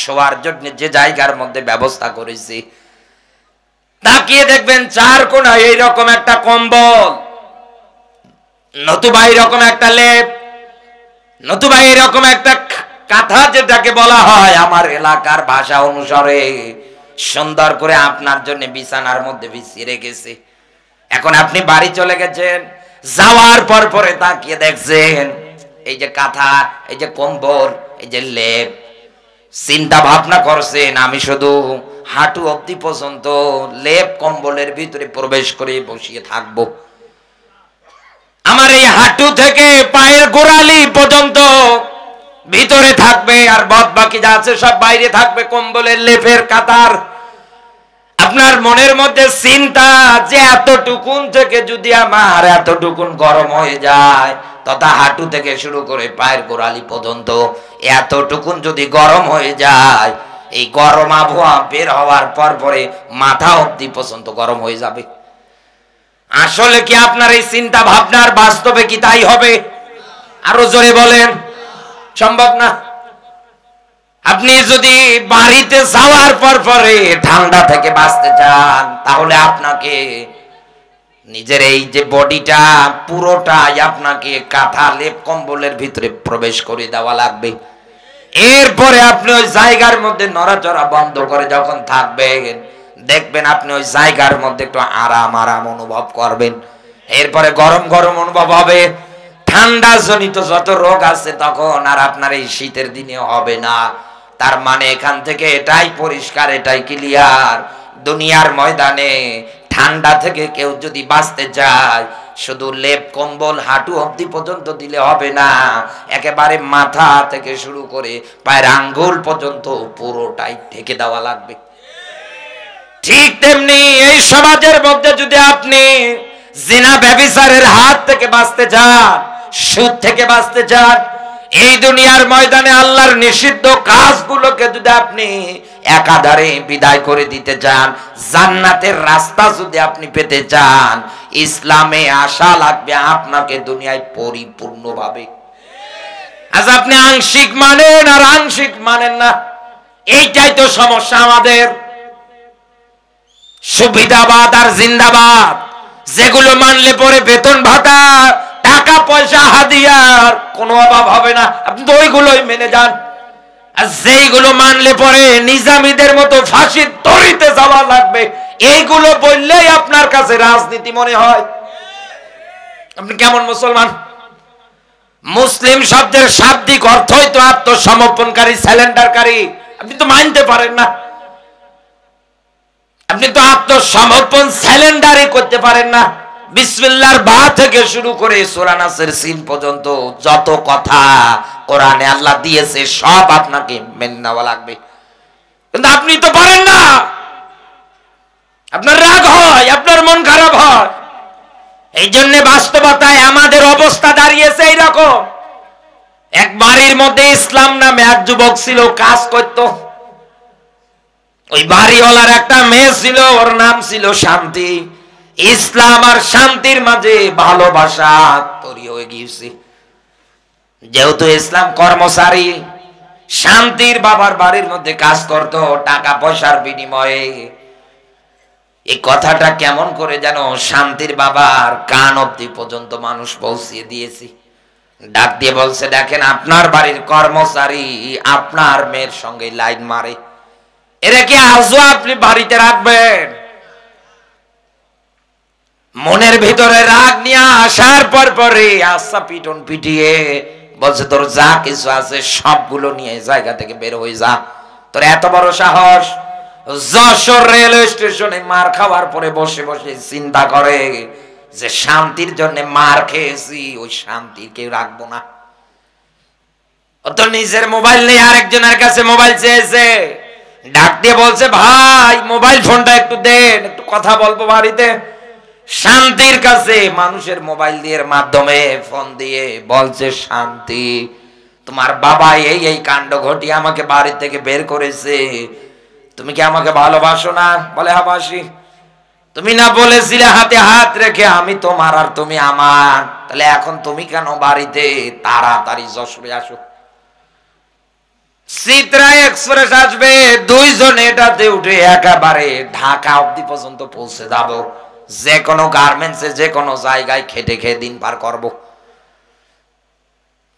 শোয়ার জন্য যে জায়গার মধ্যে ব্যবস্থা করেছে, তাকিয়ে দেখবেন চার কোণায় এইরকম একটা কম্বল, নতুবা এইরকম একটা লেপ, নতুবা এইরকম একটা কাঁথা, যেটাকে বলা হয় আমার এলাকার ভাষা অনুসারে সুন্দর করে আপনার জন্য বিছানার মধ্যে বিছিয়ে রেখেছে। এখন আপনি বাড়ি চলে গেছেন, যাওয়ার পর পরে তাকিয়ে দেখছেন এই যে কাঁথা, এই যে কম্বল, এই যে লেপ, চিন্তা ভাবনা করছেন আমি শুধু হাঁটু অবধি পর্যন্ত লেপ কম্বলের ভিতরে প্রবেশ করে বসিয়ে থাকবো, আমার এই হাঁটু থেকে পায়ের গোড়ালি পর্যন্ত ভিতরে থাকবে, আর বাদ বাকি যা আছে সব বাইরে থাকবে কম্বলের লেপের কাতার। আপনার মনের মধ্যে চিন্তা যে এতটুকুন থেকে যদি আমার এতটুকুন গরম হয়ে যায়, তথা হাঁটু থেকে শুরু করে পায়ের গোড়ালি পর্যন্ত এতটুকুন যদি গরম হয়ে যায়, এই গরম আবহাওয়া বের হওয়ার পর পরে মাথা অবধি পর্যন্ত গরম হয়ে যাবে। আসলে কি আপনার এই চিন্তা ভাবনার বাস্তবে কি তাই হবে? আরো জোরে বলেন, সম্ভব না। আপনি যদি বাড়িতে যাওয়ার পরে ঠান্ডা থেকে বাঁচতে চান, তাহলে আপনাকে নিজের এই যে বডিটা পুরোটাই আপনাকে কাঁথা লেপ কম্বলের ভিতরে প্রবেশ করে দেওয়া লাগবে। এরপরে আপনি ওই জায়গার মধ্যে নড়াচড়া বন্ধ করে যখন থাকবেন, দেখবেন আপনি ওই জায়গার মধ্যে একটু আরাম আরাম অনুভব করবেন। এরপরে গরম গরম অনুভব হবে। ঠান্ডা জনিত যত রোগ আছে তখন আর আপনার এই শীতের দিনে হবে না। তার মানে এখান থেকে এটাই পরিষ্কার, এটাই ক্লিয়ার, দুনিয়ার ময়দানে ঠান্ডা থেকে কেউ যদি বাঁচতে চায়, শুধু লেপ কম্বল হাঁটু অবধি পর্যন্ত দিলে হবে না, একেবারে মাথা থেকে শুরু করে পায়ের আঙ্গুল পর্যন্ত পুরোটাই ঢেকে দেওয়া লাগবে। ঠিক তেমনি এই সমাজের মধ্যে যদি আপনি জিনা ব্যভিচারের হাত থেকে বাঁচতে চান, সুদ থেকে বাঁচতে চান, এই দুনিয়ার ময়দানে আল্লাহর নিষিদ্ধ কাজগুলোকে যদি আপনি একাধারে বিদায় করে দিতে চান, জান্নাতের রাস্তা যদি আপনি পেতে চান, ইসলামে আসা লাগবে আপনাকে দুনিয়ায় পরিপূর্ণভাবে। আজ আপনি আংশিক মানেন আর আংশিক মানেন না, এইটাই তো সমস্যা আমাদের। সুবিধাবাদ আর জিন্দাবাদ, যেগুলো মানলে পরে বেতন ভাতা টাকা পয়সা হাদিয়ার কোনো অভাব হবে না, আপনি তো ওইগুলোই মেনে যান। আর যেইগুলো মানলে পরে নিজামীদের মতো ফাঁসির দড়িতে যাওয়া লাগবে, এইগুলো বললেই আপনার কাছে রাজনীতি মনে হয়। আপনি কেমন মুসলমান? মুসলিম শব্দের শাব্দিক অর্থই তো আত্মসমর্পণকারী, স্যালেন্ডারকারী। আপনি তো মানতে পারেন না, আপনি তো আত্মসমর্পণ স্যালেন্ডারই করতে পারেন না। বিসমিল্লাহর বা থেকে শুরু করে সূরা নাসের সিন পর্যন্ত যত কথা কোরআনে আল্লাহ দিয়েছে সব আপনাকে মেনে নেওয়া লাগবে, কিন্তু আপনি তো পারেন না। আপনার রাগ হয়, আপনার মন খারাপ হয়। এই জন্য বাস্তবতায় আমাদের অবস্থা দাঁড়িয়েছে এইরকম। এক বাড়ির মধ্যে ইসলাম নামে এক যুবক ছিল, কাজ করত। ওই বাড়িওয়ালার একটা মেয়ে ছিল, ওর নাম ছিল শান্তি। ইসলাম আর শান্তির মাঝে ভালোবাসা তৈরি হয়ে গিয়েছে। যেহেতু ইসলাম কর্মচারী, শান্তির বাবার বাড়ির মধ্যে কাজ করত টাকা পয়সার বিনিময়ে। এই কথাটা কেমন করে যেন শান্তির বাবার কান অবধি পর্যন্ত মানুষ পৌঁছিয়ে দিয়েছে। ডাক দিয়ে বলছে, দেখেন আপনার বাড়ির কর্মচারী আপনার মেয়ের সঙ্গে লাইন মারে, এরা কি আজও আপনি বাড়িতে রাখবেন? মনের ভিতরে রাগ নিয়ে আসার পরে আশা পিটন পিটিয়ে বলছে, তোর যা কিছু আছে সবগুলো নিয়ে জায়গা থেকে বের হয়ে যা। তোর এত বড় সাহস! যশোর রেলওয়ে স্টেশনে মার খাওয়ার পরে বসে বসে চিন্তা করে যে শান্তির জন্য মার খেয়েছি, ওই শান্তিকে রাখবো না। ও তো নিজের মোবাইল নেই, আরেকজনের কাছে মোবাইল চেয়েছে। ডাক দিয়ে বলছে, ভাই মোবাইল ফোনটা একটু দেন, একটু কথা বলবো বাড়িতে। শান্তির কাছে মানুষের মোবাইল দিয়ে মাধ্যমে ফোন দিয়ে বলছে, শান্তি তোমার বাবা এই এই কাণ্ড ঘটিয়ে আমাকে বাড়ি থেকে বের করেছে, তুমি কি আমাকে ভালোবাসো না? বলে, হ্যাঁ বাসি। তুমি না বলেছিলে হাতে হাত রেখে আমি তোমার আর তুমি আমার, তাহলে এখন তুমি কেন বাড়িতে? তাড়াতাড়ি যশোরে আসো, চিত্রা এক্সপ্রেস আসবে, দুইজন এটাতে উঠে একেবারে ঢাকা অবধি পর্যন্ত পৌঁছে যাব। যে কোনো গার্মেন্টসে যে কোনো জায়গায় খেটে খেয়ে দিন পার করব।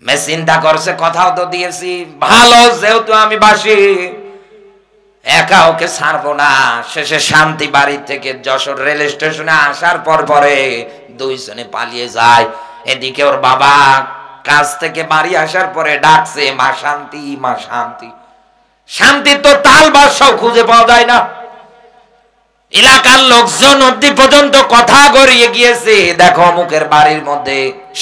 মে চিন্তা করছে, কথাও তো দিয়েছি ভালো, যেহেতু আমি বাসি একা ওকে ছাড়বো না। শেষে শান্তি বাড়ি থেকে যশোর রেল স্টেশনে আসার পরে দুইজনে পালিয়ে যায়। এদিকে ওর বাবা কাজ থেকে বাড়ি আসার পরে ডাকছে, মা শান্তি, মা শান্তি। শান্তি তো তাল বাসাও খুঁজে পাওয়া যায় না। এলাকার লোকজন অব্দি পর্যন্ত কথা গড়িয়ে গিয়েছে, দেখো অমুকের বাড়ির মধ্যে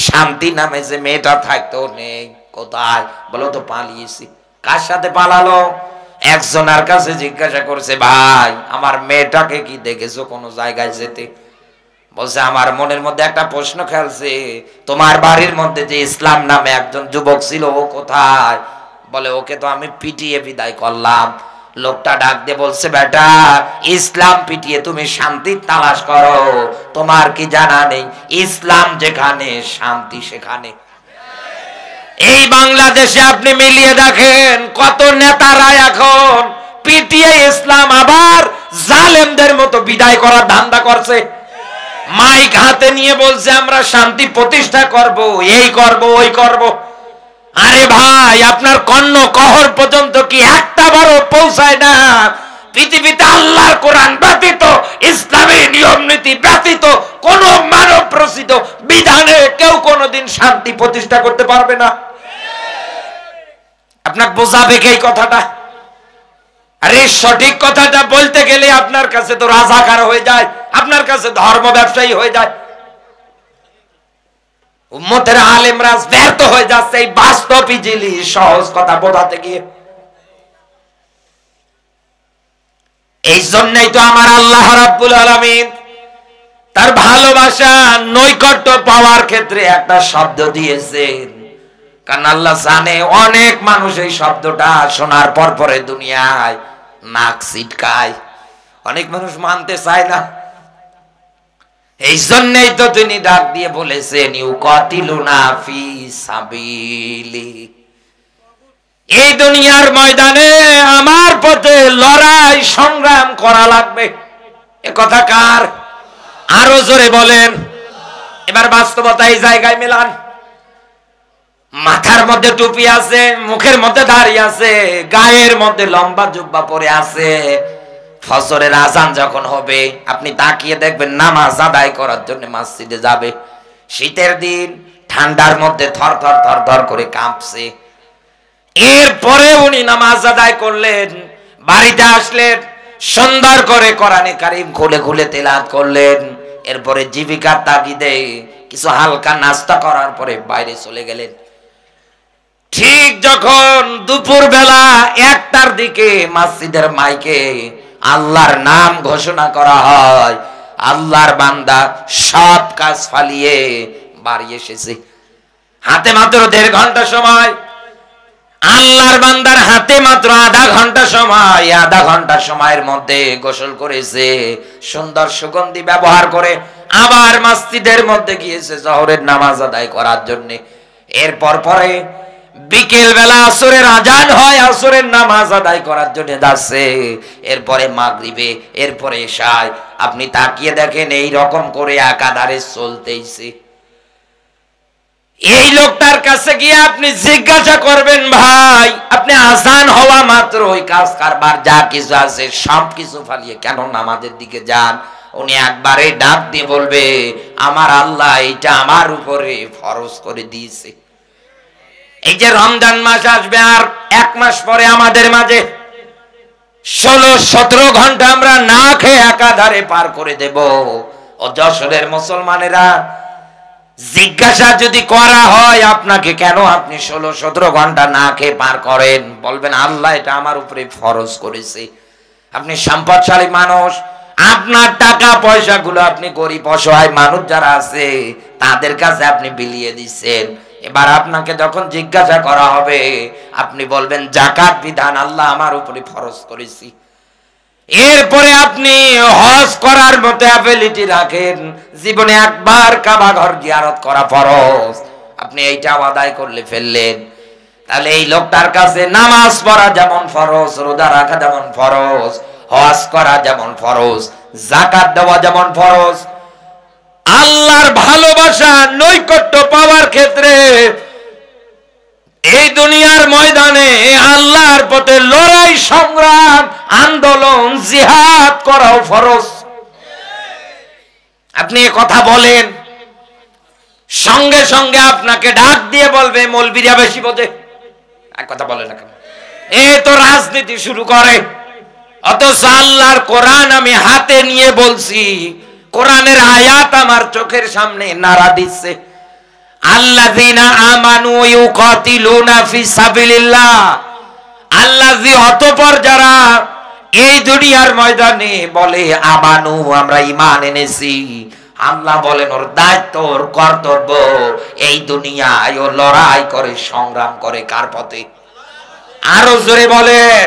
শান্তি নামে যে মেয়েটা থাকতো নেই, কোথায়? বলো তো পালিয়েছি। কার সাথে পালালো? একজনের কাছে জিজ্ঞাসা করছে, ভাই আমার মেয়েটাকে কি দেখেছো কোনো জায়গায় যেতে? বলছে, আমার মনের মধ্যে একটা প্রশ্ন খেলছে, তোমার বাড়ির মধ্যে যে ইসলাম নামে একজন যুবক ছিল ও কোথায়? বলে, ওকে তো আমি পিটিয়ে বিদায় করলাম। লোকটা ডাক দিয়ে বলছে, বেটা ইসলাম পিটিয়ে তুমি শান্তির তালাশ করো, তোমার কি জানা নেই ইসলাম যেখানে শান্তি সেখানে? এই বাংলাদেশে আপনি মিলিয়ে দেখেন কত নেতারা এখন পিটিয়ে ইসলাম আবার জালেমদের মতো বিদায় করার ধান্দা করছে। মাইক হাতে নিয়ে বলছে আমরা শান্তি প্রতিষ্ঠা করব, এই করব, ওই করব। আরে ভাই, আপনার কর্ণ কহর পর্যন্ত কি একটা বড় পৌঁছায় না? পৃথিবীতে আল্লাহর কোরআন ব্যতীত, ইসলামের নিয়ম নীতি ব্যতীত কোন মানব রচিত বিধানে কেউ কোনোদিন শান্তি প্রতিষ্ঠা করতে পারবে না। আপনার বোঝাবে কি এই কথাটা? আরে সঠিক কথাটা বলতে গেলে আপনার কাছে তো রাজাকার হয়ে যায়, আপনার কাছে ধর্ম ব্যবসায়ী হয়ে যায়। উম্মতের আলেমরা ব্যর্থ হয়ে যাচ্ছে এই বাস্তব ইজিলি সহজ কথা বোঝাতে গিয়ে। এই জন্যই তো আমার আল্লাহ রাব্বুল আলামিন তার ভালোবাসা নৈকট্য পাওয়ার ক্ষেত্রে একটা শব্দ দিয়েছেন। কারণ আল্লাহ জানে অনেক মানুষ এই শব্দটা শোনার পর পরে দুনিয়ায় নাক ছিটকায়, অনেক মানুষ মানতে চায় না। এই জন্যই তো তিনি ডাক দিয়ে বলেছেন ইউকাতিলুনা ফি সাবিলি, এই দুনিয়ার ময়দানে আমার পথে লড়াই সংগ্রাম করা লাগবে। এ কথা কার? আরো জোরে বলেন। এবার বাস্তবতা এই জায়গায় মেলান। মাথার মধ্যে টুপি আছে, মুখের মধ্যে দাড়ি আছে, গায়ের মধ্যে লম্বা জুব্বা পরে আছে। ফজরের আজান যখন হবে আপনি তাকিয়ে দেখবেন নামাজ আদায় করার জন্য মসজিদে যাবে। শীতের দিন ঠান্ডার মধ্যে থর থর থর থর করে কাঁপছে। এরপরে উনি নামাজ আদায় করলেন, বাড়িতে আসলেন, সুন্দর করে কোরআনে কারীম খুলে খুলে তেলাওয়াত করলেন। এরপরে জীবিকার তাগিদে কিছু হালকা নাস্তা করার পরে বাইরে চলে গেলেন। ঠিক যখন দুপুর বেলা 1টার দিকে মসজিদের মাইকে আল্লাহর নাম ঘোষণা করা হয়, আল্লাহর বান্দা সব কাজ ফালিয়ে বাড়ি এসেছে। হাতে মাত্র 1.5 ঘন্টা সময়, আল্লাহর বান্দার হাতে মাত্র আধা ঘন্টা সময়। আধা ঘন্টা সময়ের মধ্যে গোসল করেছে, সুন্দর সুগন্ধি ব্যবহার করে আবার মসজিদের মধ্যে গিয়েছে জোহরের নামাজ আদায় করার জন্য। এরপর পরে বিকেল বেলা আসরের আজান হয়, আসরের নামাজ আদায় করার জন্য যাচ্ছে। এরপরে মাগরিবে, এরপরে এশায়। আপনি তাকিয়ে দেখেন এই রকম করে একাধারে চলতেইছে। এই লোকটার কাছে গিয়ে আপনি জিজ্ঞাসা করবেন, ভাই আপনি আজান হওয়া মাত্র ওই কাজ কারবার যা কিছু আছে সব কিছু ফালিয়ে কেন নামাজের দিকে যান? উনি একবারে ডাক দিয়ে বলবে, আমার আল্লাহ এটা আমার উপরে ফরজ করে দিয়েছে। এই যে রমজান মাস আসবে আর 1 মাস পরে আমাদের মাঝে 16-17 ঘন্টা আমরা না খেয়ে একাধারে পার করে দেব। ও যশোরের মুসলমানেরা, জিজ্ঞাসা যদি করা হয় আপনাকে কেন আপনি 16-17 ঘন্টা না খেয়ে পার করেন, বলবেন আল্লাহ এটা আমার উপরে ফরজ করেছে। আপনি সম্পদশালী মানুষ, আপনার টাকা পয়সাগুলো আপনি গরিব অসহায় মানুষ যারা আছে তাদের কাছে আপনি বিলিয়ে দিচ্ছেন। এবার আপনাকে যখন জিজ্ঞাসা করা হবে আপনি বলবেন যাকাত বিধান আল্লাহ আমার উপরে ফরজ করেছি। এরপরে আপনি হজ করার মতো অ্যাবিলিটি রাখেন, জীবনে একবার কাবা ঘর জিয়ারত করা ফরজ, আপনি এইটা আদায় করলে ফেললেন। তাহলে এই লোকটার কাছে নামাজ পড়া যেমন ফরজ, রোজা রাখা যেমন ফরজ, হজ করা যেমন ফরজ, যাকাত দেওয়া যেমন ফরজ, আল্লাহর ভালোবাসা নৈকট্য পাওয়ার ক্ষেত্রে এই দুনিয়ার ময়দানে আল্লাহর পথে লড়াই সংগ্রাম আন্দোলন জিহাদ করাও ফরজ। আপনি কথা বলেন, সঙ্গে সঙ্গে আপনাকে ডাক দিয়ে বলবে মৌলবীরা বেশি বোঝে। এক কথা বলে না কেন? এই তো রাজনীতি শুরু করে। অথচ আল্লাহর কোরআন আমি হাতে নিয়ে বলছি, কোরআনের আয়াত আমার চোখের সামনে নাড়া দিচ্ছে। আল্লাযীনা আমানু ইউকাতিলুনা ফি সাবিলিল্লাহ, আল্লাযী অতঃপর যারা এই দুনিয়ার ময়দানে বলে আমানু আমরা ঈমান এনেছি, আল্লাহ বলেন ওর দায়িত্ব ওর কর্তব্য এই দুনিয়ায় ও লড়াই করে সংগ্রাম করে কার পথে? আরো জোরে বলেন।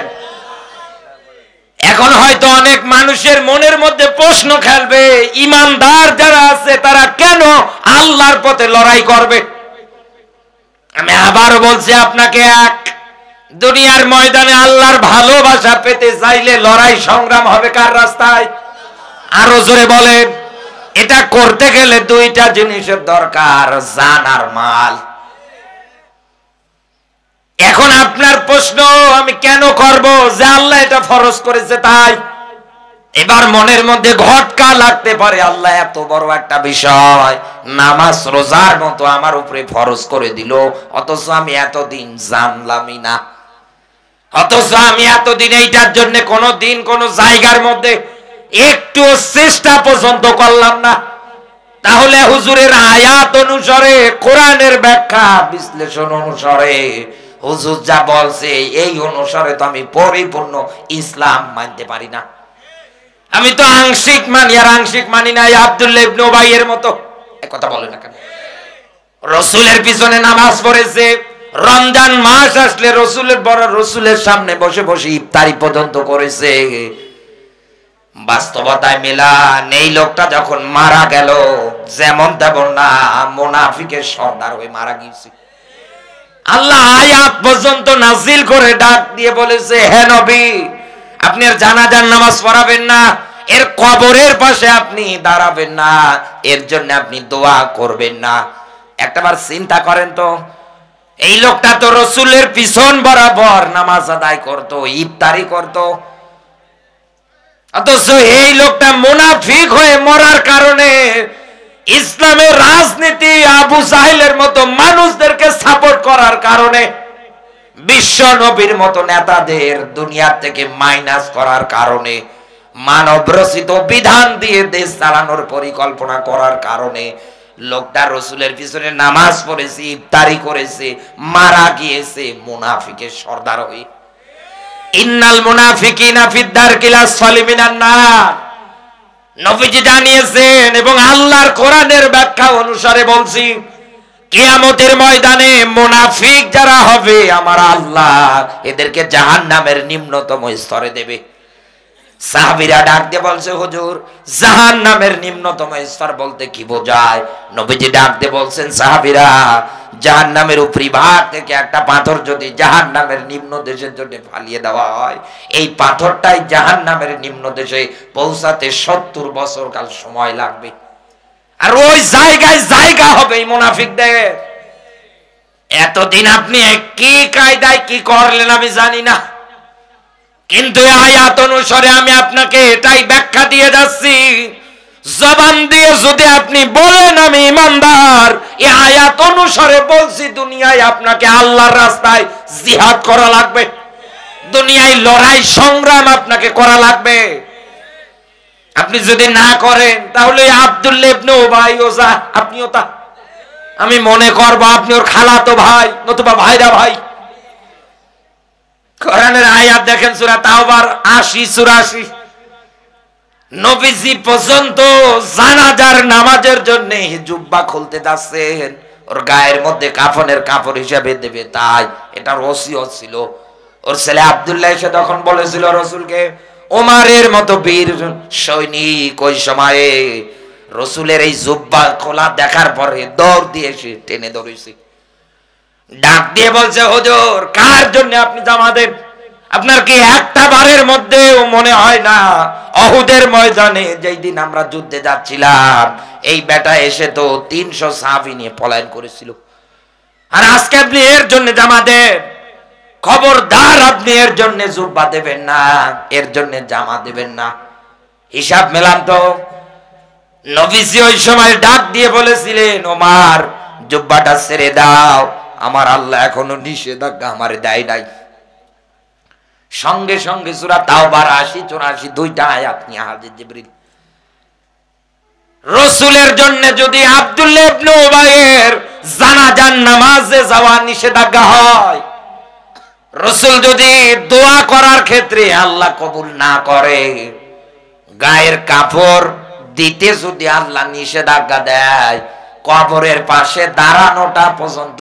এখন হয়তো অনেক মানুষের মনের মধ্যে প্রশ্ন খেলবে, ইমানদার যারা আছে তারা কেন আল্লাহর পথে লড়াই করবে? আমি আবার বলছি আপনাকে, এক দুনিয়ার ময়দানে আল্লাহর ভালোবাসা পেতে চাইলে লড়াই সংগ্রাম হবে কার রাস্তায়? আরো জোরে বলেন। এটা করতে গেলে দুইটা জিনিসের দরকার, জান আর মাল। এখন আপনার প্রশ্ন, আমি কেন করব? যে আল্লাহ এটা ফরজ করেছে তাই। এবার মনের মধ্যে ঘটকা লাগতে পারে, আল্লাহ এত বড় একটা বিষয় নামাজ রোজার মতো আমার উপরে ফরজ করে দিল, অথচ আমি এতদিন জানলামই না, অথচ আমি এতদিন এইটার জন্য কোনো দিন কোনো জায়গার মধ্যে একটু চেষ্টা পর্যন্ত করলাম না। তাহলে হুজুরের আয়াত অনুসারে, কোরআনের ব্যাখ্যা বিশ্লেষণ অনুসারে হুজুর যা বলছে এই অনুসারে তো আমি পরিপূর্ণ ইসলাম মানতে পারি না। আমি তো আংশিক মানি, আর আংশিক মানি না আব্দুল্লাহ ইবনে উবাইয়ের মতো। এক কথা বলে না কেন? রসুলের পিছনে নামাজ পড়েছে, রমজান মাস আসলে রসুলের সামনে বসে বসে ইফতারি পর্যন্ত করেছে। বাস্তবতায় মিলান, এই লোকটা যখন মারা গেল যেমন তেমন না, মুনাফিকের সর্দার হয়ে মারা গিয়েছে। আল্লাহ আয়াত পর্যন্ত নাজিল করে ডাক দিয়ে বলেছে, হে নবী, আপনি আর জানাজার নামাজ পড়াবেন না, এর কবরের পাশে আপনি দাঁড়াবেন না, এর জন্য আপনি দোয়া করবেন না। একটাবার চিন্তা করেন তো, এই লোকটা তো রসুলের পিছন বরাবর নামাজ আদায় করত, ইফতারি করত, অথচ এই লোকটা মুনাফিক হয়ে মরার কারণে ইসলামের রাজনীতি আবু জাহেলের মতো মানুষদেরকে সাপোর্ট করার কারণে, বিশ্ব নবীর মতো নেতাদের দুনিয়া থেকে মাইনাস করার কারণে, মানব রচিত বিধান দিয়ে দেশ চালানোর পরিকল্পনা করার কারণে লোকটা রসুলের পিছনে নামাজ পড়েছে, ইফতারি করেছে, মারা গিয়েছে মুনাফিকের সর্দার হয়ে। ইন্নাল মুনাফিকিনা ফিদ দারকিল আসফালি মিনান নার, নবীজি জানিয়েছেন এবং আল্লাহর কোরআনের ব্যাখ্যা অনুসারে বলছি, কিয়ামতের ময়দানে মুনাফিক যারা হবে আমার আল্লাহ এদেরকে জাহান্নামের নিম্নতম স্তরে দেবে। সাহাবীরা ডাক দিয়ে বলছে, হুজুর জাহান্নামের নিম্নতম স্তর বলতে কি বোঝায়? নবীজি ডাক দিয়ে বলছেন, সাহাবীরা, জাহান্নামের উপরি ভাগ থেকে একটা পাথর যদি জাহান্নামের নিম্ন দেশের জন্য ফালিয়ে দেওয়া হয়, এই পাথরটাই জাহান্নামের নিম্ন দেশে পৌঁছাতে 70 বছর কাল সময় লাগবে। আর ওই জায়গায় জায়গা হবে এই মুনাফিকদের। এতদিন আপনি কি কায়দায় কি করলেন আমি জানি না, কিন্তু আয়াত অনুসারে আমি আপনাকে এটাই ব্যাখ্যা দিয়ে যাচ্ছি। জবান দিয়ে যদি আপনি বলেন আমি ইমানদার, এই আয়াত অনুসারে বলছি, দুনিয়ায় আপনাকে আল্লাহর রাস্তায় জিহাদ করা লাগবে, দুনিয়ায় লড়াই সংগ্রাম আপনাকে করা লাগবে। আপনি যদি না করেন তাহলে আব্দুল্লাহ ইবনে উবাই ওজা আপনিও তা, আমি মনে করব আপনি ওর খালাতো ভাই নতুবা ভাইরা ভাই। কোরআনের আয়াত দেখেন সূরা তাওবার 80-84, নবীজি পর্যন্ত জানাজার নামাজের জন্য জুব্বা খুলতে যাচ্ছেন, ওর গায়ের মধ্যে কাফনের কাপড় হিসাবে দেবে, তাই এটার ওসিয়ত ছিল। ওর ছেলে আব্দুল্লাহ এসে তখন বলেছিল রসুলকে, ওমারের মতো বীর সৈনিক ওই সময়ে রসুলের এই জুব্বা খোলা দেখার পরে দৌড় দিয়ে এসে টেনে ধরেছে, ডাক দিয়ে বলছে, হুজুর কার জন্য আপনি জামা দেন? আপনার কি একটা বারের মধ্যেও মনে হয় না অহুদের ময়দানে যেই দিন আমরা যুদ্ধে যাচ্ছিলাম এই বেটা এসে তো 300 সাহাবী নিয়ে পলায়ন করেছিল, আর আজকে আপনি এর জন্য জামা দেন? খবরদার, আপনি এর জন্য জুব্বা দেবেন না, এর জন্য জামা দেবেন না। হিসাব মেলান তো, নবীজি ওই সময় ডাক দিয়ে বলেছিলেন, ওমর জুব্বাটা ছেড়ে দাও, আমার আল্লাহ এখনো নিষেধাজ্ঞা আমারে দেয় নাই। সঙ্গে সঙ্গে সূরা তাওবার 80-84 দুইটা আয়াত নিয়ে হাজির জিবরিল। রসুলের জন্য যদি আব্দুল্লাহ ইবনে উবাইয়ের জানাজার নামাজে যাওয়া নিষেধাজ্ঞা হয়, রসুল যদি দোয়া করার ক্ষেত্রে আল্লাহ কবুল না করে, গায়ের কাপড় দিতে যদি আল্লাহ নিষেধাজ্ঞা দেয়, কবরের পাশে দাঁড়ানোটা পর্যন্ত